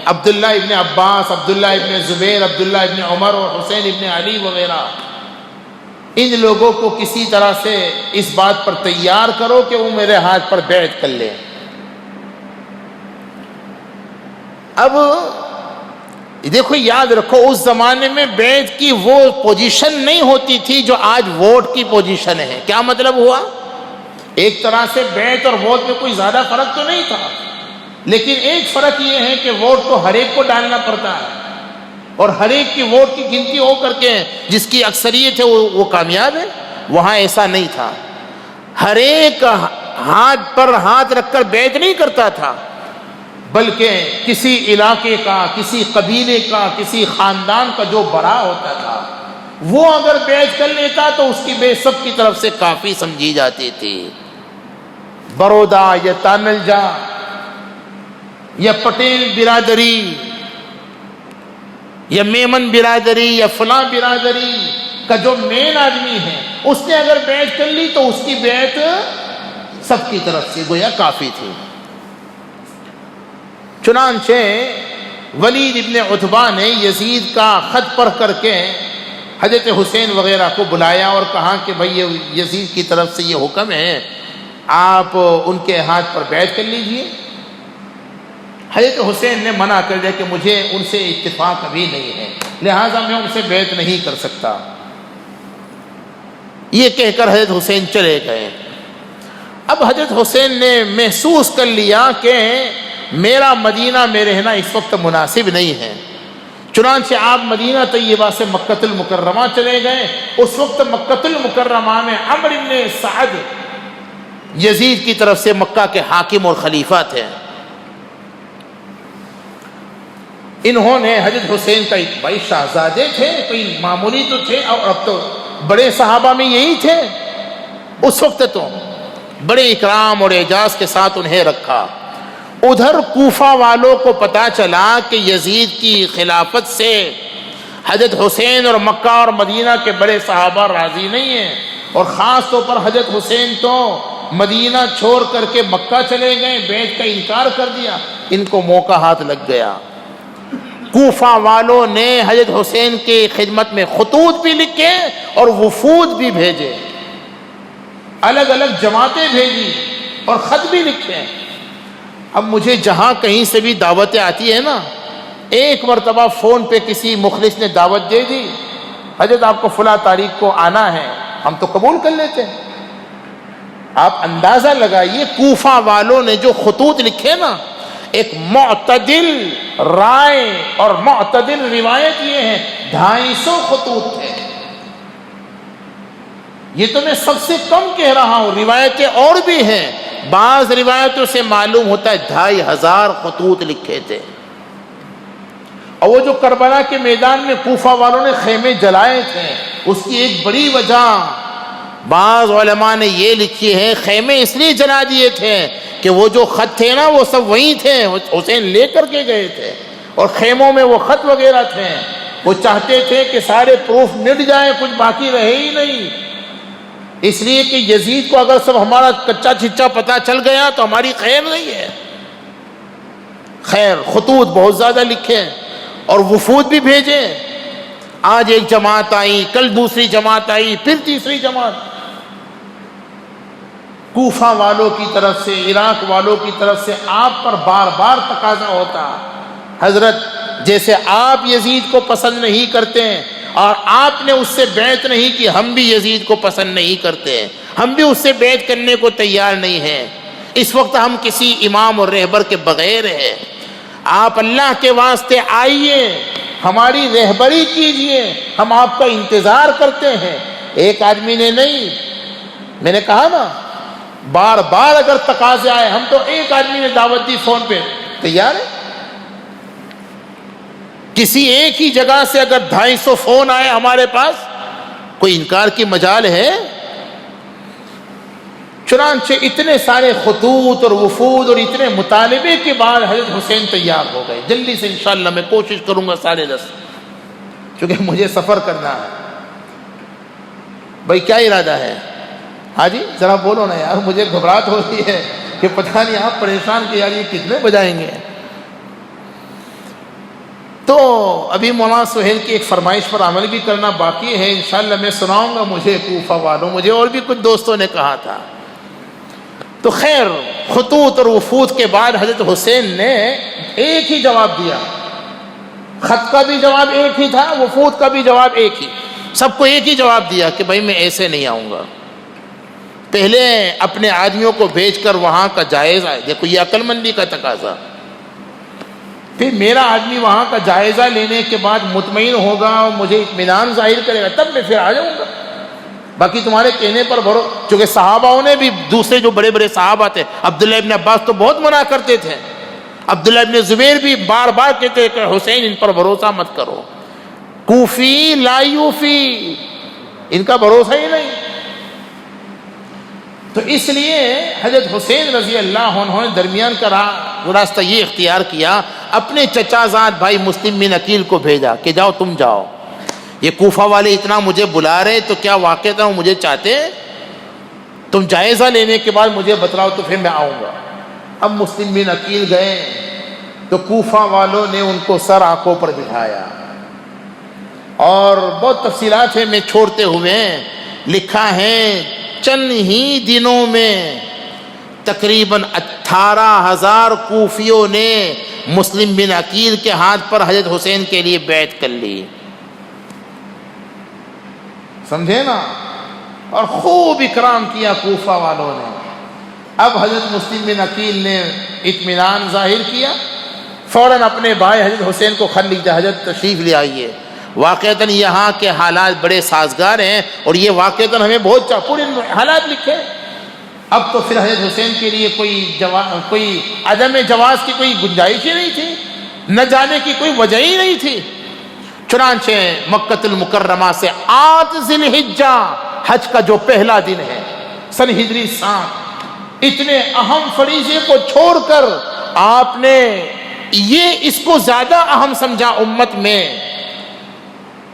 عبداللہ ابن عباس، عبداللہ ابن زبیر، عبداللہ ابن عمر اور حسین ابن علی وغیرہ ان لوگوں کو کسی طرح سے اس بات پر تیار کرو کہ وہ میرے ہاتھ پر بیعت کر لیں. اب دیکھو یاد رکھو اس زمانے میں بیعت کی وہ پوزیشن نہیں ہوتی تھی جو آج ووٹ کی پوزیشن ہے. کیا مطلب ہوا؟ ایک طرح سے بیعت اور ووٹ میں کوئی زیادہ فرق تو نہیں تھا، لیکن ایک فرق یہ ہے کہ ووٹ تو ہر ایک کو ڈالنا پڑتا ہے اور ہر ایک کی ووٹ کی گنتی ہو کر کے جس کی اکثریت ہے وہ کامیاب ہے. وہاں ایسا نہیں تھا، ہر ایک ہاتھ پر ہاتھ رکھ کر بیعت نہیں کرتا تھا، بلکہ کسی علاقے کا، کسی قبیلے کا، کسی خاندان کا جو بڑا ہوتا تھا وہ اگر بیعت کر لیتا تو اس کی بیعت سب کی طرف سے کافی سمجھی جاتی تھی. برودا یا تانلجا یا پٹیل برادری یا میمن برادری یا فلاں برادری کا جو مین آدمی ہے اس نے اگر بیعت کر لی تو اس کی بیعت سب کی طرف سے گویا کافی تھی. چنانچہ ولید ابن عتبہ نے یزید کا خط پڑھ کر کے حضرت حسین وغیرہ کو بلایا اور کہا کہ بھئی یہ یزید کی طرف سے یہ حکم ہے، آپ ان کے ہاتھ پر بیعت کر لیجئے. حضرت حسین نے منع کر دیا کہ مجھے ان سے اتفاق ابھی نہیں ہے، لہٰذا میں ان سے بیعت نہیں کر سکتا. یہ کہہ کر حضرت حسین چلے گئے. اب حضرت حسین نے محسوس کر لیا کہ میرا مدینہ میں رہنا اس وقت مناسب نہیں ہے، چنانچہ آپ مدینہ طیبہ سے مکۃ المکرمہ چلے گئے. اس وقت مکۃ المکرمہ میں عمرو بن سعد یزید کی طرف سے مکہ کے حاکم اور خلیفہ تھے. انہوں نے حضرت حسین کا ایک بھائی شہزادے تھے, کوئی معمولی تو تھے, اور اب تو بڑے صحابہ میں یہی تھے اس وقت, تو بڑے اکرام اور اعزاز کے ساتھ انہیں رکھا. ادھر کوفہ والوں کو پتا چلا کہ یزید کی خلافت سے حضرت حسین اور مکہ اور مدینہ کے بڑے صحابہ راضی نہیں ہیں, اور خاص طور پر حضرت حسین تو مدینہ چھوڑ کر کے مکہ چلے گئے, بیعت کا انکار کر دیا. ان کو موقع ہاتھ لگ گیا. کوفہ والوں نے حضرت حسین کی خدمت میں خطوط بھی لکھے اور وفود بھی بھیجے, الگ الگ جماعتیں بھیجی اور خط بھی لکھے. اب مجھے جہاں کہیں سے بھی دعوتیں آتی ہیں نا, ایک مرتبہ فون پہ کسی مخلص نے دعوت دے دی, حضرت آپ کو فلاں تاریخ کو آنا ہے, ہم تو قبول کر لیتے ہیں. آپ اندازہ لگائیے کوفہ والوں نے جو خطوط لکھے نا, ایک معتدل رائے اور معتدل روایت یہ ہے 250 خطوط تھے. یہ تو میں سب سے کم کہہ رہا ہوں, روایتیں اور بھی ہیں. بعض روایتوں سے معلوم ہوتا ہے 2500 خطوط لکھے تھے. اور وہ جو کربلا کے میدان میں کوفہ والوں نے خیمے جلائے تھے, اس کی ایک بڑی وجہ بعض علماء نے یہ لکھی ہے, خیمے اس لیے جلا دیے تھے کہ وہ جو خط تھے نا وہ سب وہی تھے, حسین لے کر کے گئے تھے, اور خیموں میں وہ خط وغیرہ تھے. وہ چاہتے تھے کہ سارے پروف مٹ جائیں, کچھ باقی رہے ہی نہیں, اس لیے کہ یزید کو اگر سب ہمارا کچا چچا پتہ چل گیا تو ہماری خیر نہیں ہے. خیر خطوط بہت زیادہ لکھے اور وفود بھی بھیجے. آج ایک جماعت آئی, کل دوسری جماعت آئی, پھر تیسری جماعت. کوفہ والوں کی طرف سے, عراق والوں کی طرف سے آپ پر بار بار تقاضا ہوتا, حضرت جیسے آپ یزید کو پسند نہیں کرتے اور آپ نے اس سے بیعت نہیں کی, ہم بھی یزید کو پسند نہیں کرتے, ہم بھی اس سے بیعت کرنے کو تیار نہیں ہیں. اس وقت ہم کسی امام اور رہبر کے بغیر ہیں. آپ اللہ کے واسطے آئیے, ہماری رہبری کیجئے, ہم آپ کا انتظار کرتے ہیں. ایک آدمی نے نہیں, میں نے کہا نا بار بار اگر تقاضے آئے, ہم تو ایک آدمی نے دعوت دی فون پہ, تیار ہے. کسی ایک ہی جگہ سے اگر 250 فون آئے ہمارے پاس, کوئی انکار کی مجال ہے؟ چنانچہ اتنے سارے خطوط اور وفود اور اتنے مطالبے کے بعد حضرت حسین تیار ہو گئے. جلدی سے انشاءاللہ میں کوشش کروں گا 10:30, چونکہ مجھے سفر کرنا ہے. بھائی کیا ارادہ ہے؟ ہاں جی ذرا بولو نا یار, مجھے گھبراہٹ ہو رہی ہے کہ پتہ نہیں آپ پریشان کہ یار یہ کتنے بجائیں گے. تو ابھی مولانا سہیل کی ایک فرمائش پر عمل بھی کرنا باقی ہے, انشاءاللہ میں سناؤں گا. مجھے کوفہ والوں, مجھے اور بھی کچھ دوستوں نے کہا تھا. تو خیر خطوط اور وفود کے بعد حضرت حسین نے ایک ہی جواب دیا. خط کا بھی جواب ایک ہی تھا, وفود کا بھی جواب ایک ہی, سب کو ایک ہی جواب دیا کہ بھائی میں ایسے نہیں آؤں گا. پہلے اپنے آدمیوں کو بھیج کر وہاں کا جائزہ, دیکھو یہ عقل مندی کا تقاضا, پھر میرا آدمی وہاں کا جائزہ لینے کے بعد مطمئن ہوگا اور مجھے اطمینان ظاہر کرے گا, تب میں پھر آ جاؤں گا. باقی تمہارے کہنے پر چونکہ صحابہ نے بھی, دوسرے جو بڑے بڑے صحابہ تھے, عبداللہ ابن عباس تو بہت منع کرتے تھے, عبداللہ ابن زبیر بھی بار بار کہتے کہ حسین ان پر بھروسہ مت کرو, کوفی لا یوفی, ان کا بھروسہ ہی نہیں. تو اس لیے حضرت حسین رضی اللہ عنہ نے درمیان کا راستہ یہ اختیار کیا, اپنے چچا زاد بھائی مسلم بن عقیل کو بھیجا کہ جاؤ تم جاؤ, یہ کوفہ والے اتنا مجھے بلا رہے تو کیا واقع تھا مجھے چاہتے, تم جائزہ لینے کے بعد مجھے بتلاؤ تو پھر میں آؤں گا. اب مسلم بن عقیل گئے تو کوفہ والوں نے ان کو سر آنکھوں پر بٹھایا, اور بہت تفصیلات ہیں میں چھوڑتے ہوئے, لکھا ہے چند ہی دنوں میں تقریباً 18,000 کوفیوں نے مسلم بن عقیل کے ہاتھ پر حضرت حسین کے لیے بیعت کر لی. سمجھے نا, اور خوب اکرام کیا کوفہ والوں نے. اب حضرت مسلم بن عقیل نے اطمینان ظاہر کیا, فوراً اپنے بھائی حضرت حسین کو خط لکھ دیا، حضرت تشریف لے آئیے، واقعتاً یہاں کے حالات بڑے سازگار ہیں اور یہ واقعتاً ہمیں بہت پورے حالات لکھے۔ اب تو پھر حضرت حسین کے لیے کوئی عدم جواز کی کوئی گنجائش ہی نہیں تھی، نہ جانے کی کوئی وجہ ہی نہیں تھی۔ چنانچہ مکۃ المکرمہ سے 8 ذی الحجہ، حج کا جو پہلا دن ہے سن ہجری 7، اتنے اہم فریضے کو چھوڑ کر آپ نے اس کو زیادہ اہم سمجھا امت میں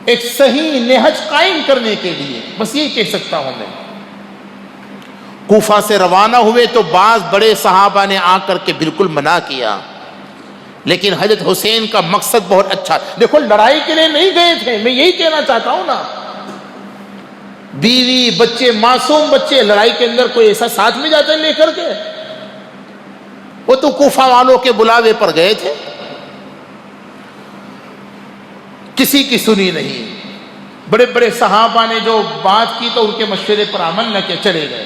ایک صحیح نہج قائم کرنے کے لیے، بس یہی کہہ سکتا ہوں میں۔ کوفہ سے روانہ ہوئے تو بعض بڑے صحابہ نے آ کر کے بالکل منع کیا، لیکن حضرت حسین کا مقصد بہت اچھا، دیکھو لڑائی کے لیے نہیں گئے تھے، میں یہی کہنا چاہتا ہوں نا، بیوی بچے، معصوم بچے، لڑائی کے اندر کوئی ایسا ساتھ میں جاتا ہے لے کر کے؟ وہ تو کوفہ والوں کے بلاوے پر گئے تھے، کسی کی سنی نہیں۔ بڑے بڑے صحابہ نے جو بات کی تو ان کے مشورے پر عمل نہ کیا، چلے گئے۔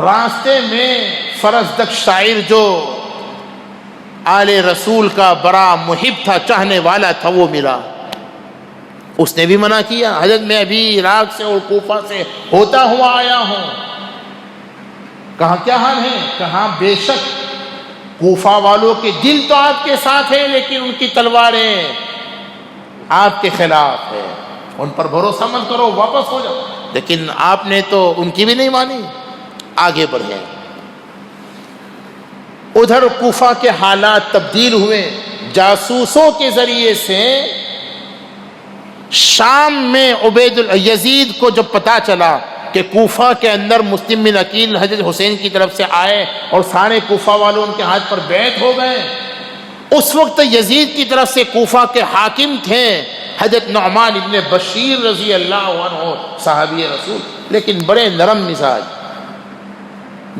راستے میں فرزدق شاعر جو آل رسول کا بڑا محب تھا، چاہنے والا تھا، وہ ملا، اس نے بھی منع کیا، حضرت میں ابھی عراق سے اور کوفہ سے ہوتا ہوا آیا ہوں، کہاں کیا حال ہے؟ کہاں بے شک کوفہ والوں کے دل تو آپ کے ساتھ ہیں، لیکن ان کی تلواریں آپ کے خلاف ہے، ان پر بھروسہ مت کرو، واپس ہو جاؤ۔ لیکن آپ نے تو ان کی بھی نہیں مانی، آگے بڑھے۔ ادھر کوفہ کے حالات تبدیل ہوئے، جاسوسوں کے ذریعے سے شام میں یزید کو جب پتا چلا کہ کوفہ کے اندر مسلم بن عقیل حضرت حسین کی طرف سے آئے اور سارے کوفہ والوں ان کے ہاتھ پر بیعت ہو گئے، اس وقت یزید کی طرف سے کوفہ کے حاکم تھے حضرت نعمان ابن بشیر رضی اللہ عنہ، صحابی رسول، لیکن بڑے نرم مزاج۔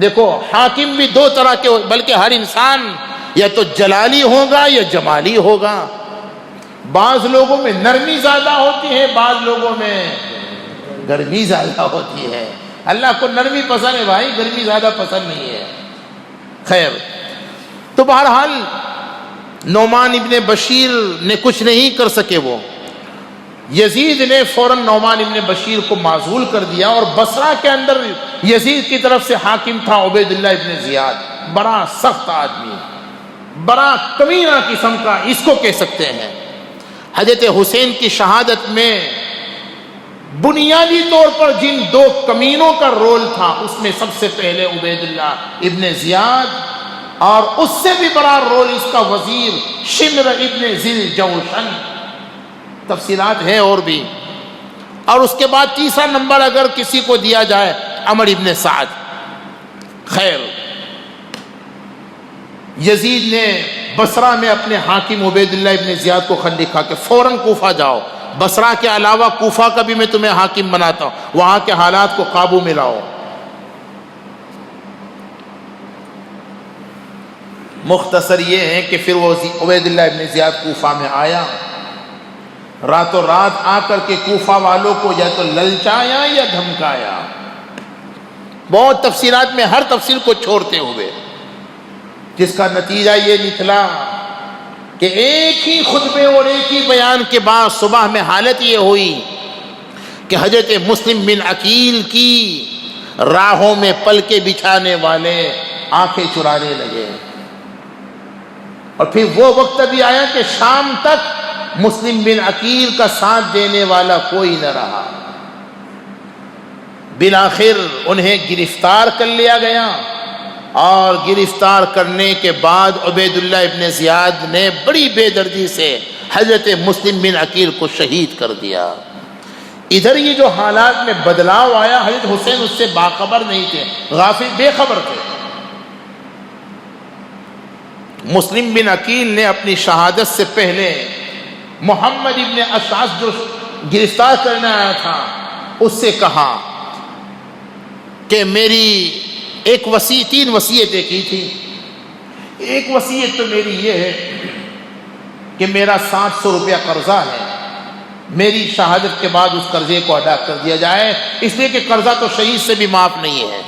دیکھو حاکم بھی دو طرح کے، بلکہ ہر انسان یا تو جلالی ہوگا یا جمالی ہوگا۔ بعض لوگوں میں نرمی زیادہ ہوتی ہے، بعض لوگوں میں گرمی زیادہ ہوتی ہے۔ اللہ کو نرمی پسند ہے بھائی، گرمی زیادہ پسند نہیں ہے۔ خیر، تو بہرحال نعمان ابن بشیر نے کچھ نہیں کر سکے، وہ یزید نے فوراً نعمان ابن بشیر کو معزول کر دیا، اور بصرہ کے اندر یزید کی طرف سے حاکم تھا عبید اللہ ابن زیاد، بڑا سخت آدمی، بڑا کمینہ قسم کا، اس کو کہہ سکتے ہیں۔ حضرت حسین کی شہادت میں بنیادی طور پر جن دو کمینوں کا رول تھا، اس میں سب سے پہلے عبید اللہ ابن زیاد، اور اس سے بھی بڑا رول اس کا وزیر شمر ابن ذی الجوشن، تفصیلات ہیں اور بھی، اور اس کے بعد تیسرا نمبر اگر کسی کو دیا جائے عمر ابن سعد۔ خیر، یزید نے بصرہ میں اپنے حاکم عبید اللہ ابن زیاد کو خط لکھا کہ فوراً کوفہ جاؤ، بصرہ کے علاوہ کوفہ کا بھی میں تمہیں حاکم بناتا ہوں، وہاں کے حالات کو قابو میں لاؤ۔ مختصر یہ ہے کہ پھر وہ عبید اللہ ابن زیاد کوفہ میں آیا، راتوں رات آ کر کے کوفہ والوں کو یا تو للچایا یا دھمکایا، بہت تفصیلات میں، ہر تفصیل کو چھوڑتے ہوئے، جس کا نتیجہ یہ نکلا کہ ایک ہی خطبے اور ایک ہی بیان کے بعد صبح میں حالت یہ ہوئی کہ حضرت مسلم بن عقیل کی راہوں میں پلکیں بچھانے والے آنکھیں چرانے لگے، اور پھر وہ وقت بھی آیا کہ شام تک مسلم بن عقیل کا ساتھ دینے والا کوئی نہ رہا۔ بالآخر انہیں گرفتار کر لیا گیا، اور گرفتار کرنے کے بعد عبید اللہ ابن زیاد نے بڑی بے دردی سے حضرت مسلم بن عقیل کو شہید کر دیا۔ ادھر یہ جو حالات میں بدلاؤ آیا، حضرت حسین اس سے باخبر نہیں تھے، غافل، بے خبر تھے۔ مسلم بن عقیل نے اپنی شہادت سے پہلے محمد ابن اشعث جو گرفتار کرنے آیا تھا اس سے کہا کہ میری تین وصیتیں کی تھی۔ ایک وصیت تو میری یہ ہے کہ میرا 700 روپیہ قرضہ ہے، میری شہادت کے بعد اس قرضے کو ادا کر دیا جائے، اس لیے کہ قرضہ تو شہید سے بھی معاف نہیں ہے۔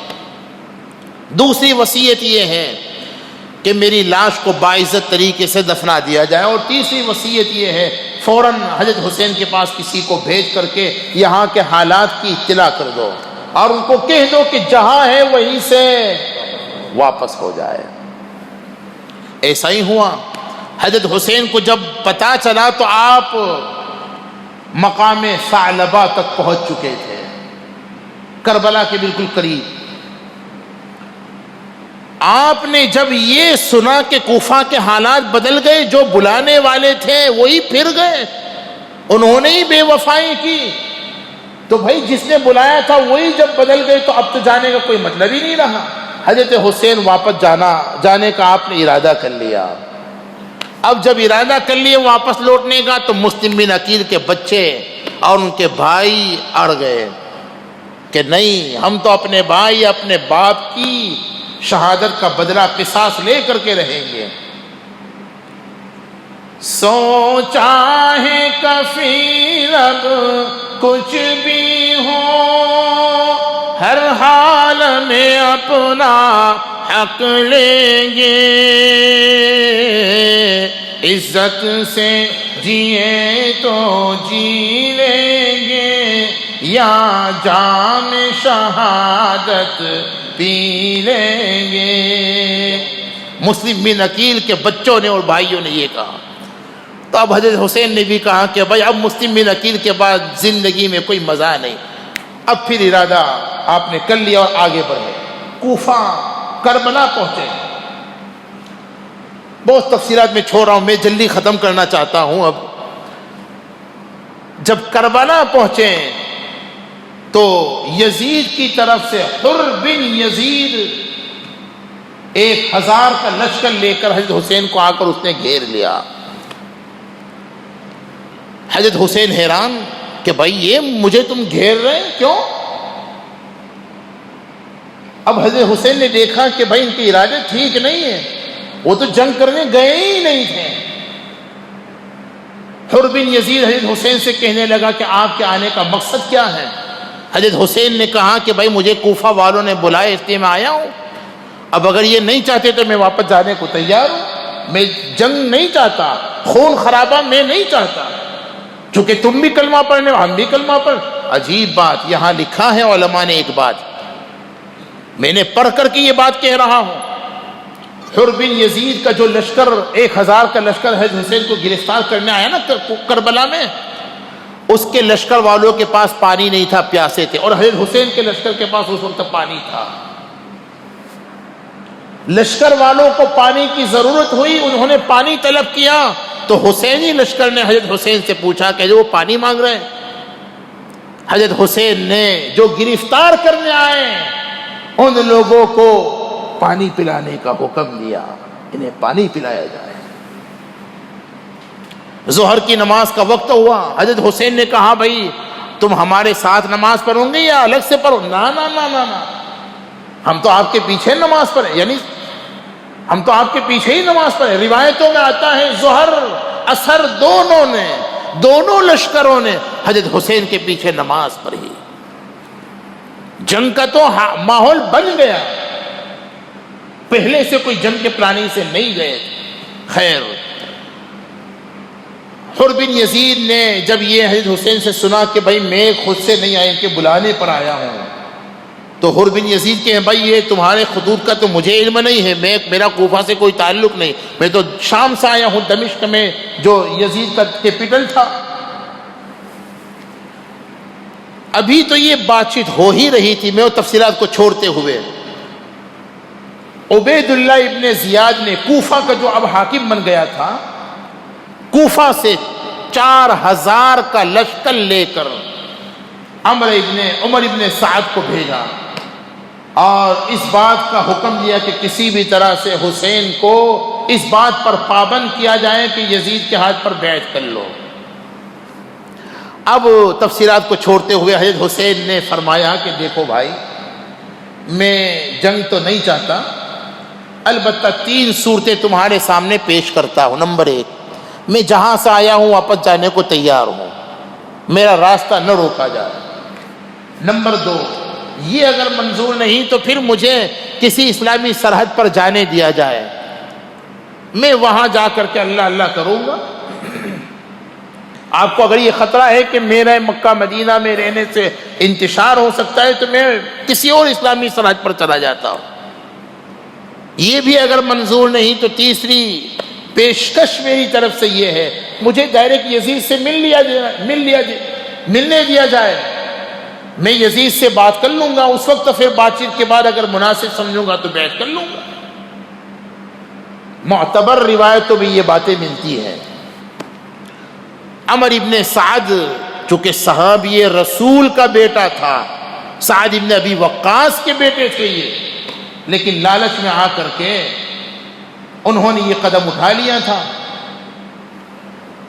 دوسری وصیت یہ ہے کہ میری لاش کو باعزت طریقے سے دفنا دیا جائے. اور تیسری وصیت یہ ہے فوراً حضرت حسین کے پاس کسی کو بھیج کر کے یہاں کے حالات کی اطلاع کر دو اور ان کو کہہ دو کہ جہاں ہے وہیں سے واپس ہو جائے. ایسا ہی ہوا. حضرت حسین کو جب پتہ چلا تو آپ مقام ثعلبہ تک پہنچ چکے تھے، کربلا کے بالکل قریب. آپ نے جب یہ سنا کہ کوفہ کے حالات بدل گئے، جو بلانے والے تھے وہی پھر گئے، انہوں نے ہی بے وفائی کی، تو بھائی جس نے بلایا تھا وہی جب بدل گئے تو اب تو جانے کا کوئی مطلب ہی نہیں رہا. حضرت حسین واپس جانے کا آپ نے ارادہ کر لیا. اب جب ارادہ کر لیے واپس لوٹنے کا تو مسلم بن عقیل کے بچے اور ان کے بھائی اڑ گئے کہ نہیں، ہم تو اپنے بھائی اپنے باپ کی شہادت کا بدلہ قصاص لے کر کے رہیں گے. سوچا ہے کفیل اب کچھ بھی ہو، ہر حال میں اپنا حق لیں گے، عزت سے جیے تو جی لیں گے، یا جام شہادت پی لیں گے. مسلم بن عقیل کے بچوں نے اور بھائیوں نے یہ کہا. تو اب حضرت حسین نے بھی کہا کہ بھائی اب مسلم بن عقیل کے بعد زندگی میں کوئی مزہ نہیں. اب پھر ارادہ آپ نے کر لیا اور آگے بڑھے. کوفہ کربلا پہنچے. بہت تفصیلات میں چھوڑ رہا ہوں، میں جلدی ختم کرنا چاہتا ہوں. اب جب کربلا پہنچے تو یزید کی طرف سے حر بن یزید 1000 کا لشکر لے کر حضرت حسین کو آ کر اس نے گھیر لیا. حضرت حسین حیران کہ بھائی یہ مجھے تم گھیر رہے ہیں کیوں؟ اب حضرت حسین نے دیکھا کہ بھائی ان کے ارادے ٹھیک نہیں ہیں، وہ تو جنگ کرنے گئے ہی نہیں تھے. حر بن یزید حضرت حسین سے کہنے لگا کہ آپ کے آنے کا مقصد کیا ہے؟ حضرت حسین نے کہا کہ بھائی مجھے کوفہ والوں نے بلائے اس لیے میں آیا ہوں. اب اگر یہ نہیں چاہتے تو میں واپس جانے کو تیار ہوں. میں جنگ نہیں چاہتا، خون خرابہ میں نہیں چاہتا، چونکہ تم بھی کلمہ پڑھنے ہم بھی کلمہ پڑھ. عجیب بات، یہاں لکھا ہے علماء نے ایک بات، میں نے پڑھ کر کے یہ بات کہہ رہا ہوں. حر بن یزید کا جو لشکر 1000 کا لشکر حضرت حسین کو گرفتار کرنے آیا نا کربلا میں، اس کے لشکر والوں کے پاس پانی نہیں تھا، پیاسے تھے، اور حضرت حسین کے لشکر کے پاس اس وقت پانی تھا. لشکر والوں کو پانی کی ضرورت ہوئی، انہوں نے پانی طلب کیا تو حسینی لشکر نے حضرت حسین سے پوچھا کہ وہ پانی مانگ رہے ہیں. حضرت حسین نے جو گرفتار کرنے آئے ان لوگوں کو پانی پلانے کا حکم دیا، انہیں پانی پلایا جائے. ظہر کی نماز کا وقت ہوا. حضرت حسین نے کہا بھائی تم ہمارے ساتھ نماز پڑھو گے یا الگ سے پڑھو؟ نا نا نا نا نا، ہم تو آپ کے پیچھے نماز پڑھیں، یعنی ہم تو آپ کے پیچھے ہی نماز پڑھیں. روایتوں میں آتا ہے ظہر عصر دونوں لشکروں نے حضرت حسین کے پیچھے نماز پڑھی. جنگ کا تو ماحول بن گیا، پہلے سے کوئی جنگ کے پلاننگ سے نہیں گئے. خیر، حر بن یزید نے جب یہ حضرت حسین سے سنا کہ بھائی میں خود سے نہیں آیا کہ بلانے پر آیا ہوں، تو حر بن یزید کہ بھائی یہ تمہارے خطوط کا تو مجھے علم نہیں ہے، میرا کوفہ سے کوئی تعلق نہیں، میں تو شام سے آیا ہوں، دمشق میں جو یزید کا کیپٹل تھا. ابھی تو یہ بات چیت ہو ہی رہی تھی، میں وہ تفصیلات کو چھوڑتے ہوئے عبید اللہ ابن زیاد نے کوفہ کا جو اب حاکم بن گیا تھا، کوفہ سے 4000 کا لشکر لے کر عمر ابن سعد کو بھیجا اور اس بات کا حکم دیا کہ کسی بھی طرح سے حسین کو اس بات پر پابند کیا جائے کہ یزید کے ہاتھ پر بیعت کر لو. اب تفسیرات کو چھوڑتے ہوئے حضرت حسین نے فرمایا کہ دیکھو بھائی میں جنگ تو نہیں چاہتا، البتہ 3 صورتیں تمہارے سامنے پیش کرتا ہوں. نمبر 1، میں جہاں سے آیا ہوں واپس جانے کو تیار ہوں، میرا راستہ نہ روکا جائے. نمبر 2، یہ اگر منظور نہیں تو پھر مجھے کسی اسلامی سرحد پر جانے دیا جائے. میں وہاں جا کر کے اللہ اللہ کروں گا۔ آپ کو اگر یہ خطرہ ہے کہ میرے مکہ مدینہ میں رہنے سے انتشار ہو سکتا ہے تو میں کسی اور اسلامی سرحد پر چلا جاتا ہوں۔ یہ بھی اگر منظور نہیں تو تیسری پیشکش میری طرف سے یہ ہے، مجھے ڈائریکٹ یزید سے ملنے دیا جائے، میں یزید سے بات کر لوں گا، اس وقت پھر بات چیت کے بعد اگر مناسب سمجھوں گا تو بیعت کر لوں گا۔ معتبر روایتوں میں یہ باتیں ملتی ہیں۔ عمر ابن سعد چونکہ صحابی رسول کا بیٹا تھا، سعد ابن ابی وقاص کے بیٹے تھے یہ، لیکن لالچ میں آ کر کے انہوں نے یہ قدم اٹھا لیا تھا۔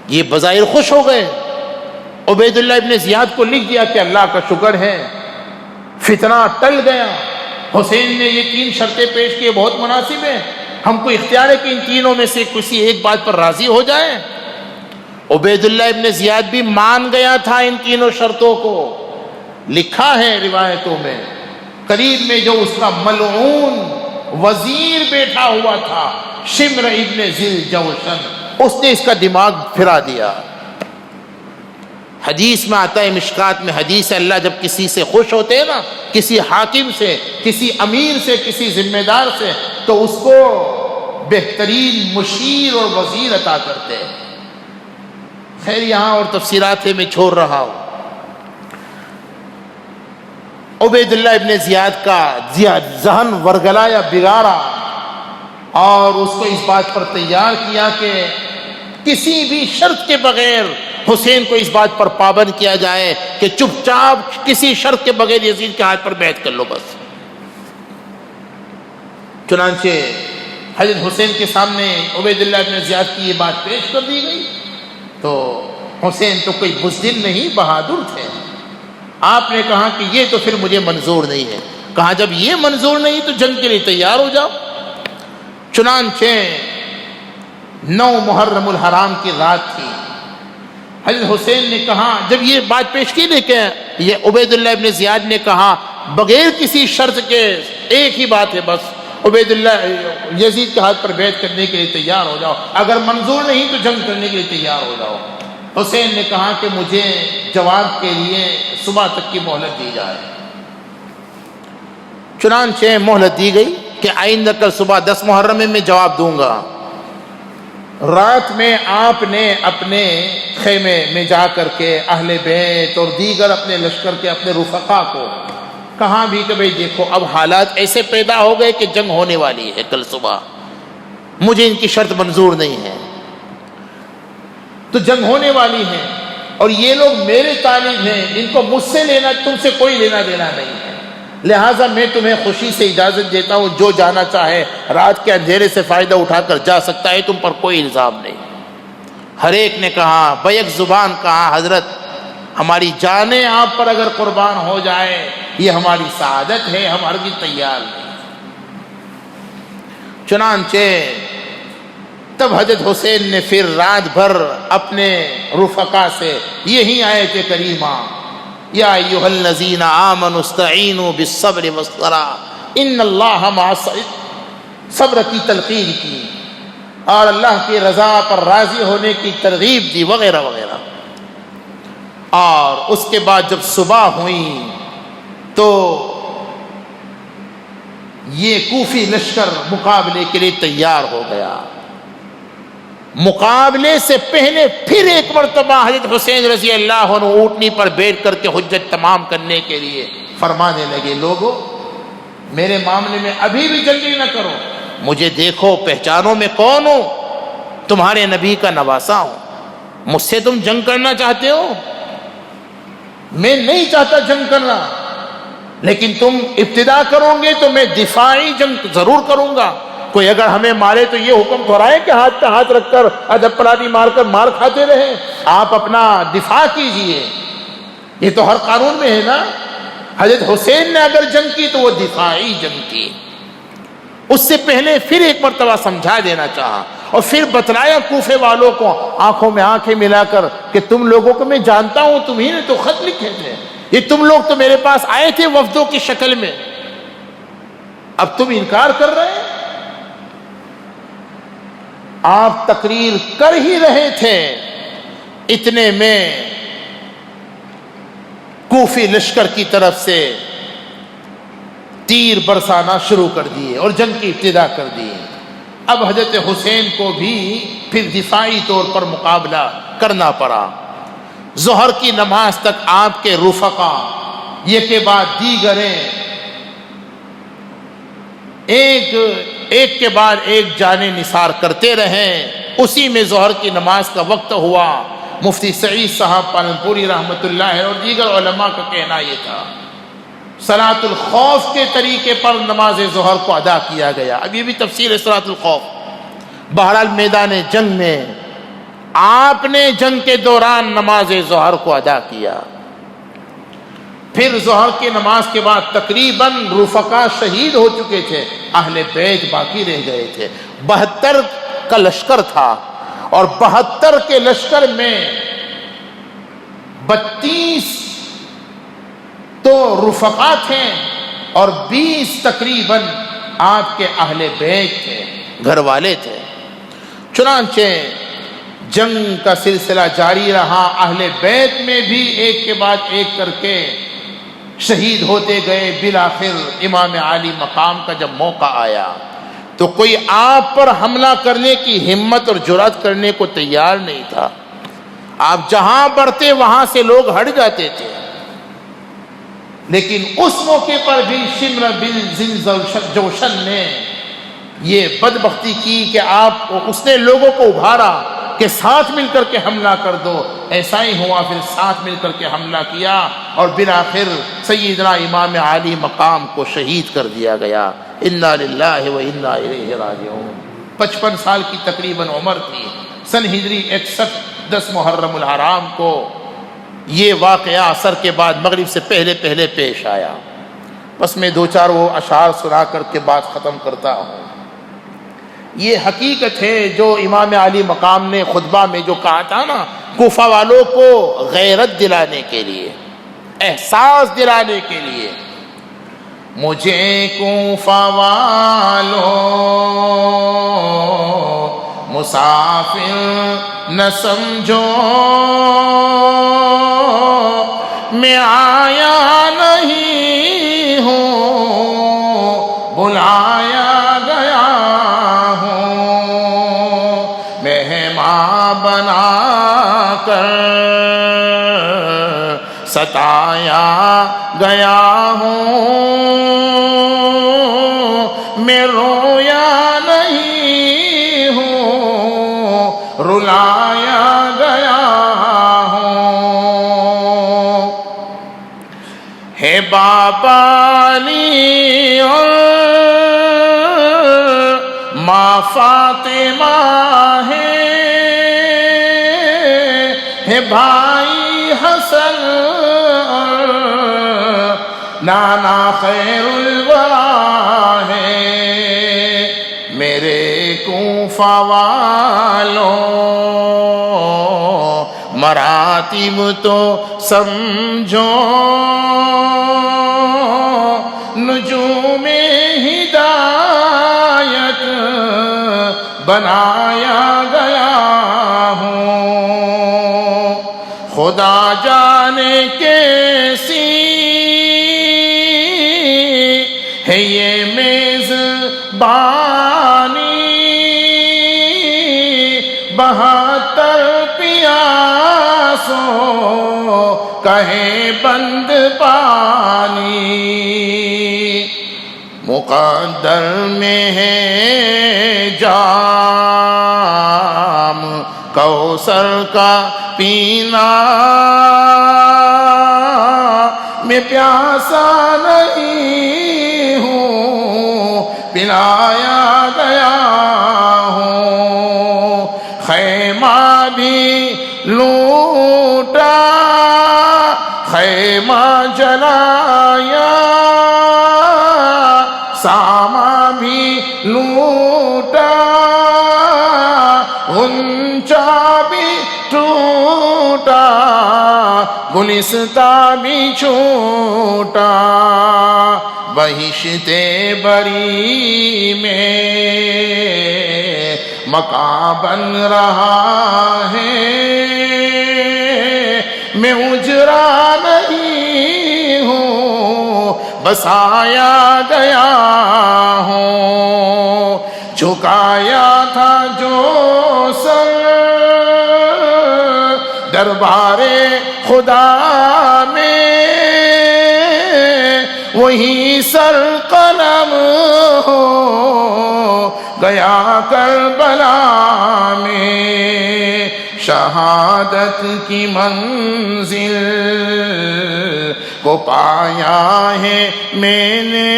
یہ بظاہر خوش ہو گئے، عبید اللہ ابن زیاد کو لکھ دیا کہ اللہ کا شکر ہے فتنہ ٹل گیا، حسین نے یہ 3 شرطیں پیش کی، بہت مناسب ہیں، ہم کو اختیار ہے کہ ان تینوں میں سے کسی ایک بات پر راضی ہو جائے۔ عبید اللہ ابن زیاد بھی مان گیا تھا ان تینوں شرطوں کو، لکھا ہے روایتوں میں، قریب میں جو اس کا ملعون وزیر بیٹھا ہوا تھا شمر ابن ذل جوشن، اس نے اس کا دماغ پھرا دیا۔ حدیث میں آتا ہے، مشکات میں حدیث ہے، اللہ جب کسی سے خوش ہوتے ہیں نا، کسی حاکم سے، کسی امیر سے، کسی ذمہ دار سے، تو اس کو بہترین مشیر اور وزیر عطا کرتے ہیں۔ خیر یہاں اور تفسیرات میں چھوڑ رہا ہوں۔ عبید اللہ ابن زیاد کا ذہن ورگلایا، بگاڑا، اور اس کو اس بات پر تیار کیا کہ کسی بھی شرط کے بغیر حسین کو اس بات پر پابند کیا جائے کہ چپ چاپ کسی شرط کے بغیر یزید کے ہاتھ پر بیعت کر لو بس۔ چنانچہ حضرت حسین کے سامنے عبید اللہ ابن زیاد کی یہ بات پیش کر دی گئی تو حسین تو کوئی بزدل نہیں، بہادر تھے۔ آپ نے کہا کہ یہ تو پھر مجھے منظور نہیں ہے۔ کہا جب یہ منظور نہیں تو جنگ کے لیے تیار ہو جاؤ۔ چنانچہ 9 محرم الحرام کی رات تھی، حضرت حسین نے کہا، جب یہ بات پیش کی لیکن یہ عبید اللہ ابن زیاد نے کہا بغیر کسی شرط کے ایک ہی بات ہے بس، عبید اللہ یزید کے ہاتھ پر بیعت کرنے کے لیے تیار ہو جاؤ، اگر منظور نہیں تو جنگ کرنے کے لیے تیار ہو جاؤ۔ حسین نے کہا کہ مجھے جواب کے لیے صبح تک کی مہلت دی جائے۔ چنانچہ مہلت دی گئی کہ آئندہ کل صبح 10 محرم میں جواب دوں گا۔ رات میں آپ نے اپنے خیمے میں جا کر کے اہل بیت اور دیگر اپنے لشکر کے اپنے رفقا کو کہاں بھی کہ بھئی دیکھو اب حالات ایسے پیدا ہو گئے کہ جنگ ہونے والی ہے کل صبح، مجھے ان کی شرط منظور نہیں ہے، تو جنگ ہونے والی ہے اور یہ لوگ میرے طالب ہیں، ان کو مجھ سے لینا، تم سے کوئی لینا دینا نہیں ہے، لہٰذا میں تمہیں خوشی سے اجازت دیتا ہوں، جو جانا چاہے رات کے اندھیرے سے فائدہ اٹھا کر جا سکتا ہے، تم پر کوئی الزام نہیں۔ ہر ایک نے کہا، بیک زبان کہا، حضرت ہماری جانیں آپ پر اگر قربان ہو جائے یہ ہماری سعادت ہے، ہم ہرگز تیار نہیں۔ چنانچہ تب حضرت حسین نے پھر رات بھر اپنے رفقا سے یہی آیت کریمہ یا ایھا الذین آمنوا استعینوا بالصبر والصلاۃ ان اللہ مع صبر کی تلقین کی اور اللہ کی رضا پر راضی ہونے کی ترغیب دی وغیرہ وغیرہ۔ اور اس کے بعد جب صبح ہوئی تو یہ کوفی لشکر مقابلے کے لیے تیار ہو گیا۔ مقابلے سے پہلے پھر ایک مرتبہ حضرت حسین رضی اللہ عنہ اونٹنی پر بیٹھ کر کے حجت تمام کرنے کے لیے فرمانے لگے، لوگوں میرے معاملے میں ابھی بھی جلدی نہ کرو، مجھے دیکھو پہچانو میں کون ہوں، تمہارے نبی کا نواسا ہوں، مجھ سے تم جنگ کرنا چاہتے ہو، میں نہیں چاہتا جنگ کرنا، لیکن تم ابتدا کرو گے تو میں دفاعی جنگ ضرور کروں گا۔ کوئی اگر ہمیں مارے تو یہ حکم تھوڑا ہے کہ ہاتھ پہ ہاتھ رکھ کر ادب پرادی مار کر مار کھاتے رہیں، آپ اپنا دفاع کیجئے، یہ تو ہر قانون میں ہے نا۔ حضرت حسین نے اگر جنگ کی تو وہ دفاعی جنگ کی۔ اس سے پہلے پھر ایک مرتبہ سمجھا دینا چاہا اور پھر بتلایا کوفے والوں کو آنکھوں میں آنکھیں ملا کر کہ تم لوگوں کو میں جانتا ہوں، تمہیں نے تو خط لکھے تھے، یہ تم لوگ تو میرے پاس آئے تھے وفدوں کی شکل میں، اب تم انکار کر رہے ہیں۔ آپ تقریر کر ہی رہے تھے، اتنے میں کوفی لشکر کی طرف سے تیر برسانا شروع کر دیے اور جنگ کی ابتدا کر دی۔ اب حضرت حسین کو بھی پھر دفاعی طور پر مقابلہ کرنا پڑا۔ ظہر کی نماز تک آپ کے رفقا یہ کے بعد دیگریں ایک کے بعد ایک جانے نثار کرتے رہے۔ اسی میں ظہر کی نماز کا وقت ہوا۔ مفتی سعید صاحب پالنپوری رحمۃ اللہ اور دیگر علماء کا کہنا یہ تھا صلاۃ الخوف کے طریقے پر نماز ظہر کو ادا کیا گیا۔ اب یہ بھی تفسیر ہے صلاۃ الخوف۔ بہرحال میدان جنگ میں آپ نے جنگ کے دوران نماز ظہر کو ادا کیا۔ پھر ظہر کی نماز کے بعد تقریباً رفقا شہید ہو چکے تھے، اہل بیت باقی رہ گئے تھے۔ 72 کا لشکر تھا اور 72 کے لشکر میں 32 تو رفقا تھے اور 20 تقریباً آپ کے اہل بیت تھے، گھر والے تھے۔ چنانچہ جنگ کا سلسلہ جاری رہا، اہل بیت میں بھی ایک کے بعد ایک کر کے شہید ہوتے گئے۔ بالآخر امام عالی مقام کا جب موقع آیا تو کوئی آپ پر حملہ کرنے کی ہمت اور جرأت کرنے کو تیار نہیں تھا۔ آپ جہاں بڑھتے وہاں سے لوگ ہٹ جاتے تھے، لیکن اس موقع پر بھی شمر بن جوشن نے یہ بدبختی کی کہ اس نے لوگوں کو ابھارا کہ ساتھ مل کر کے حملہ کر دو۔ ایسا ہی ہوا، پھر ساتھ مل کر کے حملہ کیا اور بالآخر سیدنا امام عالی مقام کو شہید کر دیا گیا۔ انا للہ و انا الیہ راجعون۔ 55 سال کی تقریباً عمر تھی۔ سن ہجری 61 10 محرم الحرام کو یہ واقعہ عصر کے بعد مغرب سے پہلے پیش آیا۔ بس میں 2-4 وہ اشعار سنا کر کے بات ختم کرتا ہوں۔ یہ حقیقت ہے جو امام علی مقام نے خطبہ میں جو کہا تھا نا، کوفہ والوں کو غیرت دلانے کے لیے، احساس دلانے کے لیے، مجھے کوفہ والوں مسافر نہ سمجھو، میں آیا نہیں ہوں بلایا گیا ہوں، مہمان بنا کر ستایا گیا ہوں، میں رویا نہیں ہوں رلایا گیا ہوں۔ ہے بابا علی اور ماں فاطمہ ہے بھائی حسن اور نانا خیر الورا ہے، میرے کوفہ والوں مراتب تو سمجھو، نجوم ہدایت بنایا گیا ہوں، خدا جانے کیسی ہے یہ میزبانی، 72 پیاسوں کہیں بند پانی، مقدر میں ہے جام کوثر کا پینا، میں پیاسا نہیں ہوں پلایا گیا ہوں، خیمہ بھی لوٹا خیمہ جلایا، ساما بھی لوٹا غنچہ بھی ٹوٹا گلستان بھی چھوٹا، بہشت بری میں مکان بن رہا ہے، میں اجرا نہیں ہوں، بسایا گیا ہوں، جھکایا تھا جو سر دربار خدا میں، وہی سر قلم ہو گیا کربلا میں، شہادت کی منزل کو پایا ہے میں نے،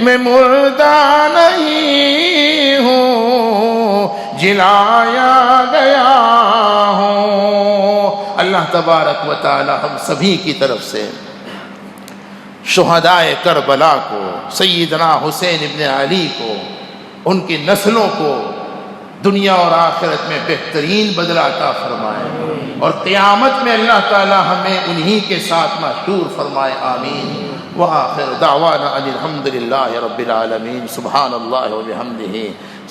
میں مردہ نہیں ہوں، جلایا گیا ہوں۔ اللہ تبارک و تعالی ہم سبھی کی طرف سے شہدائے کربلا کو، سیدنا حسین ابن علی کو، ان کی نسلوں کو دنیا اور آخرت میں بہترین بدلہ عطا فرمائے، اور قیامت میں اللہ تعالی ہمیں انہی کے ساتھ محشور فرمائے، آمین۔ وآخر دعوانا ان الحمد للہ رب العالمین۔ سبحان اللہ و بحمدہ،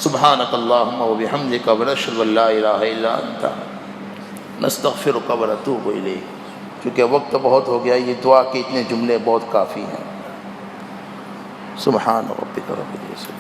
سبحانک اللہم و بحمدک، ونشہد ان لا الہ الا انت نستغفرک و نتوب الیک۔ چونکہ وقت بہت ہو گیا، یہ دعا کے اتنے جملے بہت کافی ہیں۔ سبحان ربک رب العزت۔